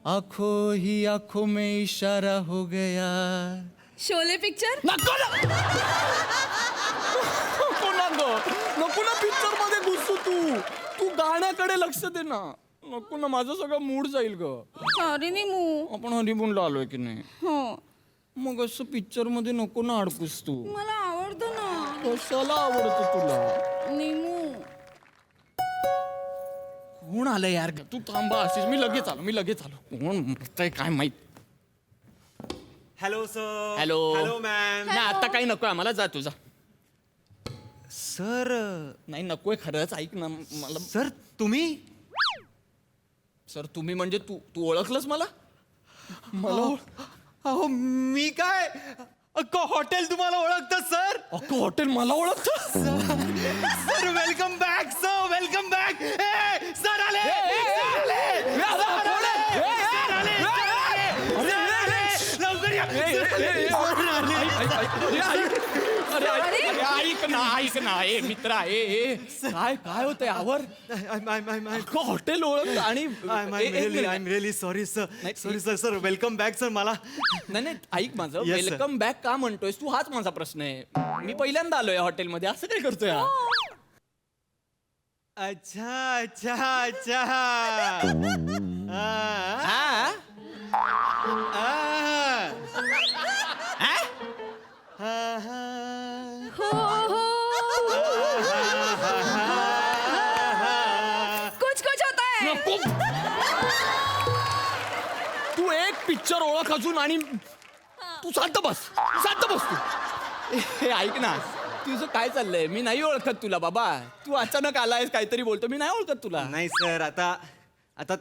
Speaker 5: आंखों ही आंखों में इशारा हो गया.
Speaker 11: शोले पिक्चर.
Speaker 5: नको ना पिक्चर मध्ये घुसू तू गाण्याकडे लक्ष दे ना. नको ना, माझं सगळं मूड जाईल ग.
Speaker 11: सॉरी निमू.
Speaker 5: आपण हनीमूनला आलोय की नाही?
Speaker 11: हो.
Speaker 5: मग असं पिक्चर मध्ये नको ना अडकूस तू.
Speaker 11: मला आवडतं ना.
Speaker 5: कशाला आवडतं तुला?
Speaker 11: निमू.
Speaker 5: कोण आलं यार? तू थांबा असेच. मी लगेच आलो. कोण म्हणतंय काय माहित.
Speaker 9: Hello sir.
Speaker 5: Hello.
Speaker 9: Hello ma'am.
Speaker 5: नाही आता काही नकोय आम्हाला. जा तुझा.
Speaker 9: सर.
Speaker 5: नाही नकोय खरंच. ऐक ना मला.
Speaker 9: सर तुम्ही.
Speaker 5: सर तुम्ही म्हणजे तू ओळखलंस मला?
Speaker 9: अहो मी काय अख्खं हॉटेल तुम्हाला ओळखतं सर.
Speaker 5: अख्खं हॉटेल मला ओळखतं?
Speaker 9: Sir welcome back. Sir welcome back. Sir आले.
Speaker 5: ऐक ना मित्रा. काय होतंय आवर? अख्खं हॉटेल ओळख आणि
Speaker 9: I am really sorry sir. Sorry sir. Sir welcome back sir. मला
Speaker 5: नाही ऐक माझं.
Speaker 9: Yes, sir.
Speaker 5: वेलकम बॅक का म्हणतोयस तू? हाच माझा प्रश्न आहे. मी पहिल्यांदा आलोय हॉटेलमध्ये. असं काय करतोय?
Speaker 9: अच्छा.
Speaker 5: पिक्चर ओळख अजून आणि तू शांत बस तू हे ऐक ना तुझं काय चाललंय मी नाही ओळखत तुला बाबा तू अचानक आलायस काहीतरी बोलतो मी नाही ओळखत तुला
Speaker 9: नाही सर आता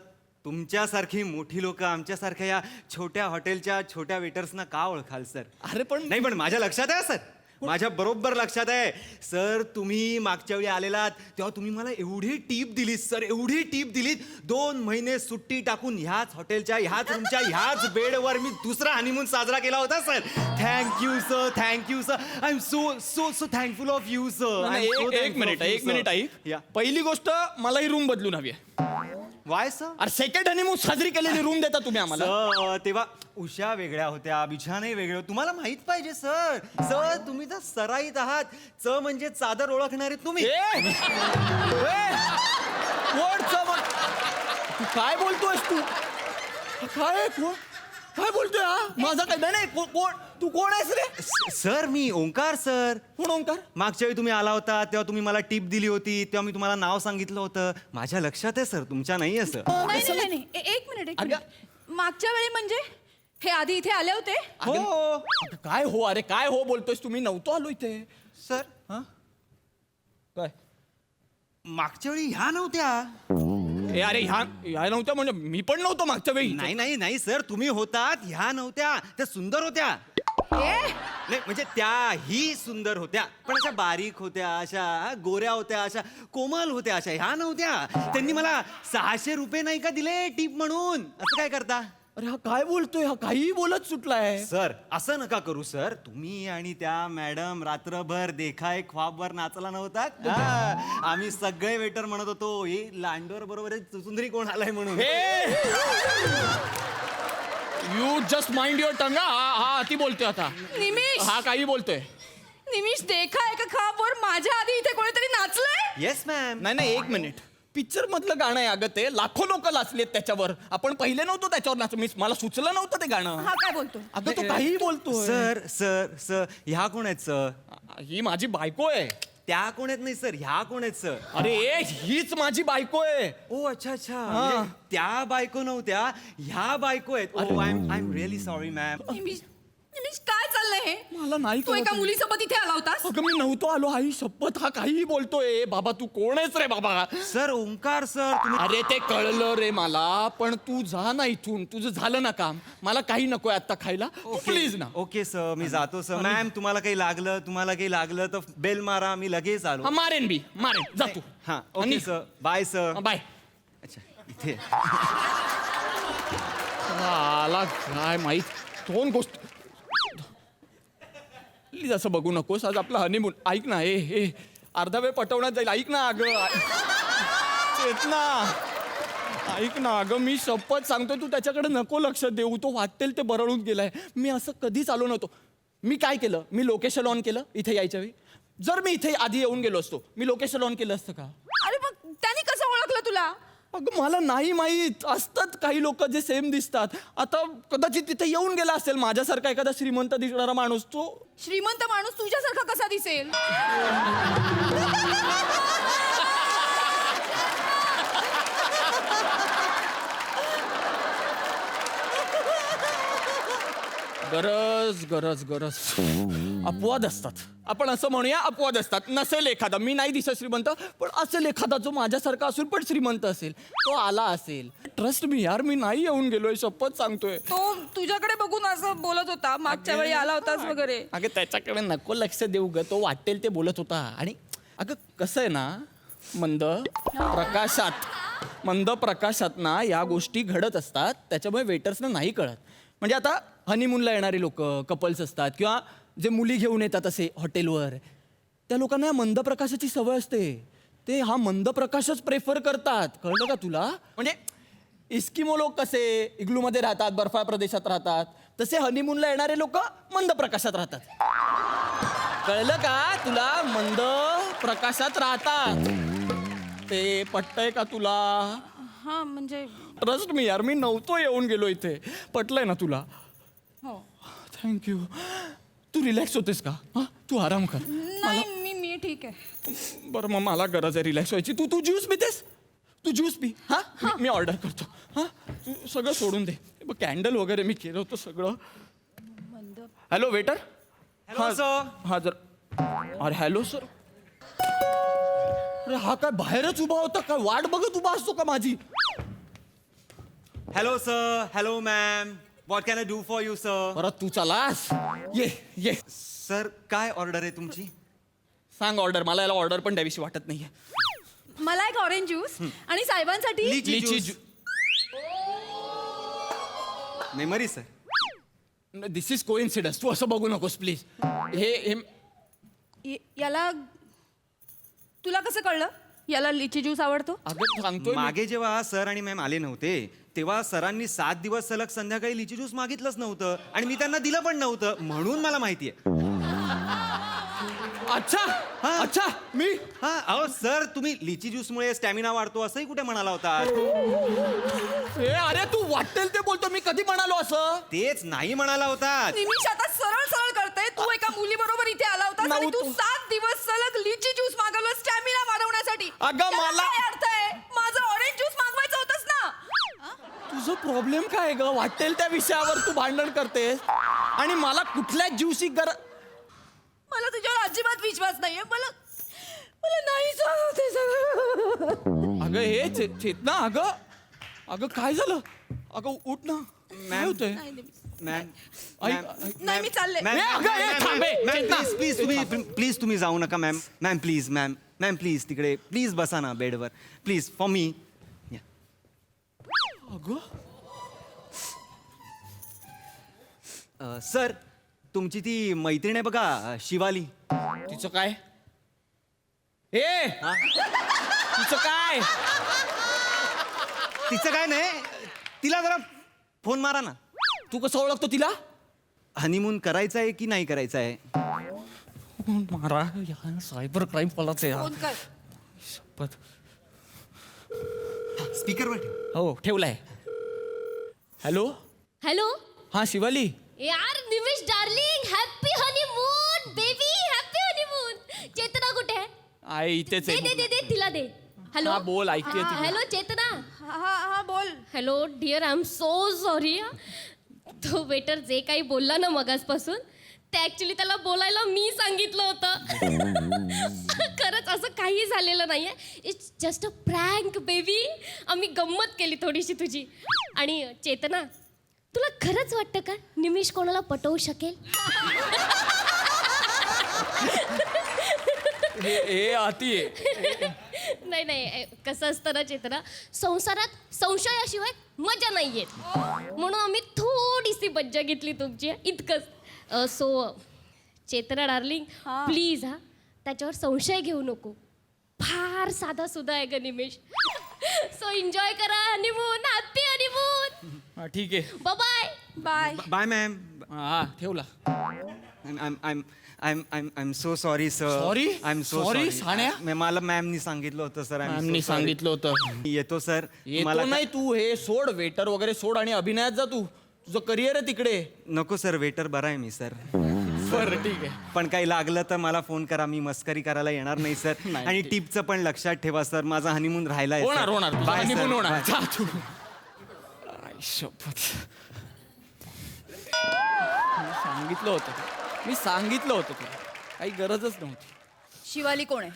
Speaker 9: तुमच्यासारखी मोठी लोक आमच्यासारख्या या छोट्या हॉटेलच्या छोट्या वेटर्सना का ओळखाल सर
Speaker 5: अरे पण
Speaker 9: नाही पण माझ्या लक्षात आहे सर माझ्या बरोबर लक्षात आहे सर तुम्ही मागच्या वेळी आलेलात तेव्हा तुम्ही मला एवढी टीप दिलीत सर एवढी टीप दिलीत 2 महिने सुट्टी टाकून ह्याच हॉटेलच्या ह्याच रूमच्या ह्याच बेडवर मी दुसरा हनीमून साजरा केला होता sir thank you sir I am so thankful of you sir
Speaker 5: एक मिनिट ऐक पहिली गोष्ट मला ही रूम बदलून हवी आहे
Speaker 9: वाय सर
Speaker 5: अरे सेकंड हनीमून साजरी केलेली रूम देता तुम्ही आम्हाला
Speaker 9: सर तेव्हा उशा वेगळ्या होत्या बिछाने वेगळे तुम्हाला माहित पाहिजे सर तुम्ही तर सराईत आहात म्हणजे चादर ओळखणारे तुम्ही
Speaker 5: तू काय बोलतोयस तू काय बोलतोय हा माझा काय नाही कोण तू कोण आहेस रे
Speaker 9: सर मी ओंकार सर
Speaker 5: कोण ओंकार
Speaker 9: मागच्या वेळी तुम्ही आला होता तेव्हा तुम्ही मला टिप दिली होती तेव्हा मी तुम्हाला नाव सांगितलं होतं माझ्या लक्षात आहे सर तुमच्या नाही असं
Speaker 2: नाही एक मिनिट मागच्या वेळी म्हणजे हे आधी इथे आले होते
Speaker 5: हो काय हो अरे काय हो बोलतोयस तुम्ही नव्हतो आलो इथे
Speaker 9: सर
Speaker 5: काय
Speaker 9: मागच्या वेळी ह्या नव्हत्या
Speaker 5: अरे ह्या नव्हत्या म्हणजे मी पण नव्हतो मागच्या वेळी
Speaker 9: नाही सर तुम्ही होतात ह्या नव्हत्या त्या सुंदर होत्या नाही म्हणजे त्याही सुंदर होत्या पण अशा बारीक होत्या अशा गोऱ्या होत्या अशा कोमल होत्या अशा ह्या नव्हत्या त्यांनी मला 600 रुपये नाही का दिले टीप म्हणून असं काय करता
Speaker 5: अरे हा काय बोलतोय हा काही बोलत सुटलाय
Speaker 9: सर असं नका करू सर तुम्ही आणि त्या मॅडम रात्रभर देखाय ख्वाबवर नाचला नव्हतात आम्ही सगळे वेटर म्हणत होतो हे लांडोर बरोबर चुचुंदरी कोण आलाय म्हणून
Speaker 5: you just mind your tongue हा अति बोलतोय आता
Speaker 2: निमिष
Speaker 5: हा काही बोलतोय
Speaker 2: निमिष देखा एका खापवर माझ्या आधी इथे कोणीतरी नाचलंय
Speaker 9: येस मॅम
Speaker 5: नाही एक मिनिट पिक्चर मधलं गाणं आहे अगं ते लाखो लोक नाचलेत त्याच्यावर आपण पहिले नव्हतो त्याच्यावर नाच मला सुचलं नव्हतं ते गाणं
Speaker 2: हा काय बोलतो
Speaker 5: अगं तो काही बोलतोय
Speaker 9: सर ह्या कोण आहेत सर
Speaker 5: ही माझी बायको आहे
Speaker 9: त्या कोण आहेत नाही सर ह्या कोण आहेत सर
Speaker 5: अरे हीच माझी बायको आहे
Speaker 9: ओ अच्छा म्हणजे त्या बायको नव्हत्या ह्या बायको आहेत oh I am really sorry ma'am
Speaker 2: Nimish काय चाललंय हे
Speaker 5: मला नाही
Speaker 2: तू एका मुलीसोबत इथे आला होतास
Speaker 5: अगं मी नव्हतो आलो आई शपथ हा काही बोलतोय बाबा तू कोण आहेस रे बाबा
Speaker 9: सर ओंकार सर
Speaker 5: अरे ते कळलं रे मला पण तू जा ना इथून तुझं झालं ना काम मला काही नकोय आता खायला प्लीज ना
Speaker 9: ओके सर मी जातो सर मॅम तुम्हाला काही लागलं तर बेल मारा मी लगेच आलो
Speaker 5: मारेन जा तू
Speaker 9: हा okay sir bye sir
Speaker 5: bye
Speaker 9: अच्छा इथे
Speaker 5: आला काय माहित दोन गोष्ट प्लीज असं बघू नकोस आज आपला हनीमून ऐक ना हे अर्धा वेळ पटवण्यात जाईल ऐक ना अगं चेतना ऐक ना अगं मी शपथ सांगतोय तू त्याच्याकडे नको लक्ष देऊ तो वाटेल ते बरळून गेलाय मी असं कधीच आलो नव्हतो मी काय केलं मी लोकेशन ऑन केलं इथे यायच्या वेळी जर मी इथे आधी येऊन गेलो असतो मी लोकेशन ऑन केलं असतं का
Speaker 2: अरे मग त्यांनी कसं ओळखलं तुला
Speaker 5: अगं मला नाही माहीत असतात काही लोक जे सेम दिसतात आता कदाचित तिथे येऊन गेला असेल माझ्यासारखा एखादा श्रीमंत दिसणारा माणूस तो
Speaker 2: श्रीमंत माणूस तुझ्यासारखा कसा दिसेल
Speaker 5: गरज अपवाद असतात आपण असं म्हणूया अपवाद असतात नसेल एखादा मी नाही दिसत श्रीमंत पण असेल एखादा जो माझ्यासारखा असेल पण श्रीमंत असेल तो आला असेल ट्रस्ट मी यार मी नाही येऊन गेलोय शपथ सांगतोय
Speaker 6: तो तुझ्याकडे बघून असं बोलत होता मागच्या वेळी आला होतास वगैरे
Speaker 5: अगं त्याच्याकडे नको लक्ष देऊ ग तो वाटेल ते बोलत होता आणि अगं कसं आहे ना मंद प्रकाशात ना या गोष्टी घडत असतात त्याच्यामुळे वेटर्सना नाही कळत म्हणजे आता हनीमूनला येणारे लोक कपल्स असतात किंवा जे मुली घेऊन येतात असे हॉटेलवर त्या लोकांना या मंद प्रकाशाची सवय असते ते हा मंद प्रकाशच प्रेफर करतात कळलं का तुला म्हणजे इस्किमो लोक कसे इग्लूमध्ये राहतात बर्फाळ प्रदेशात राहतात तसे हनीमूनला येणारे लोक मंद प्रकाशात राहतात कळलं का तुला मंद प्रकाशात राहतात ते पटतंय का तुला
Speaker 2: हा म्हणजे
Speaker 5: ट्रस्ट मी यार मी नव्हतो येऊन गेलो इथे पटलंय ना तुला
Speaker 2: हो
Speaker 5: थँक्यू तू रिलॅक्स होतेस का हा तू आराम कर
Speaker 2: नाही मी ठीक आहे
Speaker 5: बरं मग मला गरज आहे रिलॅक्स व्हायची तू ज्यूस पितेस तू ज्यूस पी हा मी ऑर्डर करतो हा तू सगळं सोडून दे
Speaker 12: कॅन्डल वगैरे मी केलं होतं सगळं. Hello waiter.
Speaker 9: Hello, sir.
Speaker 12: हा जर अरे हॅलो सर. अरे हा काय बाहेरच उभा होता काय वाट बघत उभा असतो का माझी.
Speaker 9: Hello sir, hello ma'am, what can I do for you sir?
Speaker 12: परत तू चलास. ये ये
Speaker 9: सर काय ऑर्डर आहे तुमची?
Speaker 12: सांग ऑर्डर. मला याला ऑर्डर पण द्यावीशी वाटत नाहीये.
Speaker 6: मला एक ऑरेंज ज्यूस आणि साहेबांसाठी
Speaker 9: lychee
Speaker 12: lychee
Speaker 9: juice. Memory sir.
Speaker 12: This is coincidence. तू असं बघू नकोस प्लीज. हे
Speaker 6: याला तुला कसं कळलं याला लिची ज्यूस आवडतो?
Speaker 12: अगं सांगतोय मी.
Speaker 9: मागे जेव्हा सर आणि मॅम आले नव्हते तेव्हा सरांनी 7 दिवस सलग संध्याकाळी लिची ज्यूस मागितलंच नव्हतं आणि मी त्यांना दिलं पण नव्हतं म्हणून मला माहितीये.
Speaker 12: अच्छा
Speaker 9: हा.
Speaker 12: अच्छा मी
Speaker 9: हा अहो सर तुम्ही लिची ज्यूस मुळे स्टॅमिना वाढतो असंही कुठे म्हणाला होता?
Speaker 12: अरे तू वाटेल ते बोलतो. मी कधी म्हणालो असं?
Speaker 9: तेच नाही म्हणाला होता.
Speaker 6: निमिष आता सरळ सरळ करते. तू एका मुली बरोबर इथे आला होता आणि तू 7 दिवस सलग लिची ज्यूस मागवलं स्टॅमिना वाढवण्यासाठी.
Speaker 12: अगं,
Speaker 6: त्याला
Speaker 12: मला-
Speaker 6: काय अर्थ आहे? माझं ऑरेंज ज्यूस मागवायचं होतंस ना.
Speaker 12: तुझं प्रॉब्लेम काय ग? वाटेल त्या विषयावर तू भांडण करतेस आणि मला कुठल्या ज्यूसी
Speaker 6: मला तुझ्यावर अजिबात विश्वास नाहीये. मला मला नाही होते सगळं.
Speaker 12: अगं हे चेतना. अगं काय झालं? अगं उठ ना. काय होतंय?
Speaker 9: मॅम
Speaker 6: नाही मी चालले.
Speaker 9: प्लीज तुम्ही जाऊ नका ma'am. Ma'am please ma'am please तिकडे प्लीज बसा ना बेडवर प्लीज फॉर मी.
Speaker 12: अगं
Speaker 9: सर तुमची ती मैत्रीण आहे बघा शिवाली.
Speaker 12: तिचं काय? तिचं काय?
Speaker 9: तिचं काय नाही तिला जरा फोन मारा ना.
Speaker 12: तू कसं ओळखतो तिला?
Speaker 9: हनीमून करायचं आहे की नाही करायचं आहे?
Speaker 12: मारा सायबर क्राईम पलाच
Speaker 6: फोन कर.
Speaker 9: स्पीकरवर ठेव.
Speaker 12: हो ठेवलाय. हॅलो.
Speaker 2: हॅलो
Speaker 12: हा शिवाली.
Speaker 2: यार Nimish darling happy honeymoon baby happy honeymoon. Chetna कुठे आहे?
Speaker 12: आहे इथेच
Speaker 2: दे दे
Speaker 12: आहे.
Speaker 2: दे दे तिला दे. हॅलो
Speaker 12: हा, बोल, ऐकतेय ती.
Speaker 2: हॅलो चेतना.
Speaker 6: हा बोल.
Speaker 2: Hello dear I am so sorry. तो वेटर जे काही बोलला ना मगासपासून ते ऍक्च्युली त्याला बोलायला मी सांगितलं होतं. खरंच असं काही झालेलं नाहीये. It's just a prank baby. आम्ही गंमत केली थोडीशी तुझी. आणि चेतना तुला खरंच वाटतं का निमिष कोणाला पटवू शकेल?
Speaker 12: हे आती आहे.
Speaker 2: नाही नाही कसं असतं ना चेतना संसारात संशयाशिवाय मजा नाही येत म्हणून आम्ही थोडीशी मज्जा घेतली तुमची इतकंच. सो चेतना डार्लिंग प्लीज हा त्याच्यावर संशय घेऊ नको. फार साधा सुद्धा आहे ग निमेश. सो एन्जॉय करा हनीमून. Happy honeymoon.
Speaker 12: हा ठीक आहे.
Speaker 2: Bye
Speaker 6: bye.
Speaker 9: Bye ma'am.
Speaker 12: हा ठेवला.
Speaker 9: I'm so sorry sir.
Speaker 12: Sorry?
Speaker 9: I'm so
Speaker 12: Sorry,
Speaker 9: sorry.
Speaker 12: साण्या?
Speaker 9: मला मॅमनी सांगितलं होतं सर.
Speaker 12: मॅमनी सांगितलं होतं.
Speaker 9: येतो सर.
Speaker 12: येतो नाही तू हे सोड वेटर वगैरे सोड आणि अभिनयात जा तू. तुझं करिअर आहे तिकडे.
Speaker 9: नको सर वेटर बरा आहे मी सर.
Speaker 12: बरं ठीक आहे.
Speaker 9: पण काही लागलं तर मला फोन करा. मी मस्करी करायला येणार नाही सर.
Speaker 12: नाही,
Speaker 9: आणि
Speaker 12: ठीक.
Speaker 9: टिपचं पण लक्षात ठेवा सर. माझा हनीमून राहिलाय सर.
Speaker 12: होणार तुझं
Speaker 9: Bye,
Speaker 12: honeymoon
Speaker 9: sir.
Speaker 12: होणार.
Speaker 9: Bye.
Speaker 12: जा तू. आई शपथ. मी सांगितलं होतं तुला. काही गरजच नव्हती.
Speaker 6: शिवाली कोण आहे?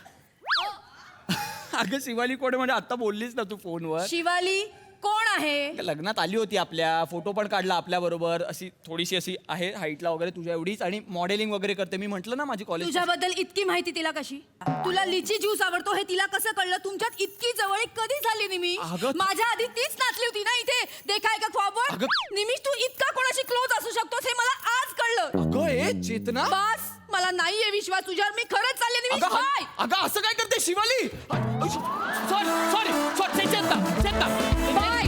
Speaker 12: अगं शिवाली कोण आहे म्हणजे आता बोललीस ना तू फोनवर.
Speaker 6: शिवाली कोण आहे?
Speaker 12: लग्नात आली होती आपल्या. फोटो पण काढला आपल्या बरोबर. अशी थोडीशी अशी आहे हाईटला वगैरे तुझ्या एवढीच आणि मॉडेलिंग वगैरे करते. मी म्हंटल ना माझी कॉलेज.
Speaker 6: तुझ्याबद्दल इतकी माहिती तिला कशी? तुला लिची ज्यूस आवडतो हे तिला कसं कळलं? तुमच्यात इतकी जवळीक कधी झाली निमिष?
Speaker 12: अगं-
Speaker 6: माझ्या आधी तीच नाचली होती ना इथे देखा का ख्वाबवर.
Speaker 12: अगं-
Speaker 6: निमिष तू इतका कोणाशी क्लोज असू शकतोस हे मला आज कळलं.
Speaker 12: अगं हे चेतना.
Speaker 6: बस मला नाहीये विश्वास तुझ्यावर. मी खरंच चालले निमिष.
Speaker 12: अगं
Speaker 6: बाय.
Speaker 12: अगं असं काय करते शिवाली? सॉरी चेतना.
Speaker 6: बाय.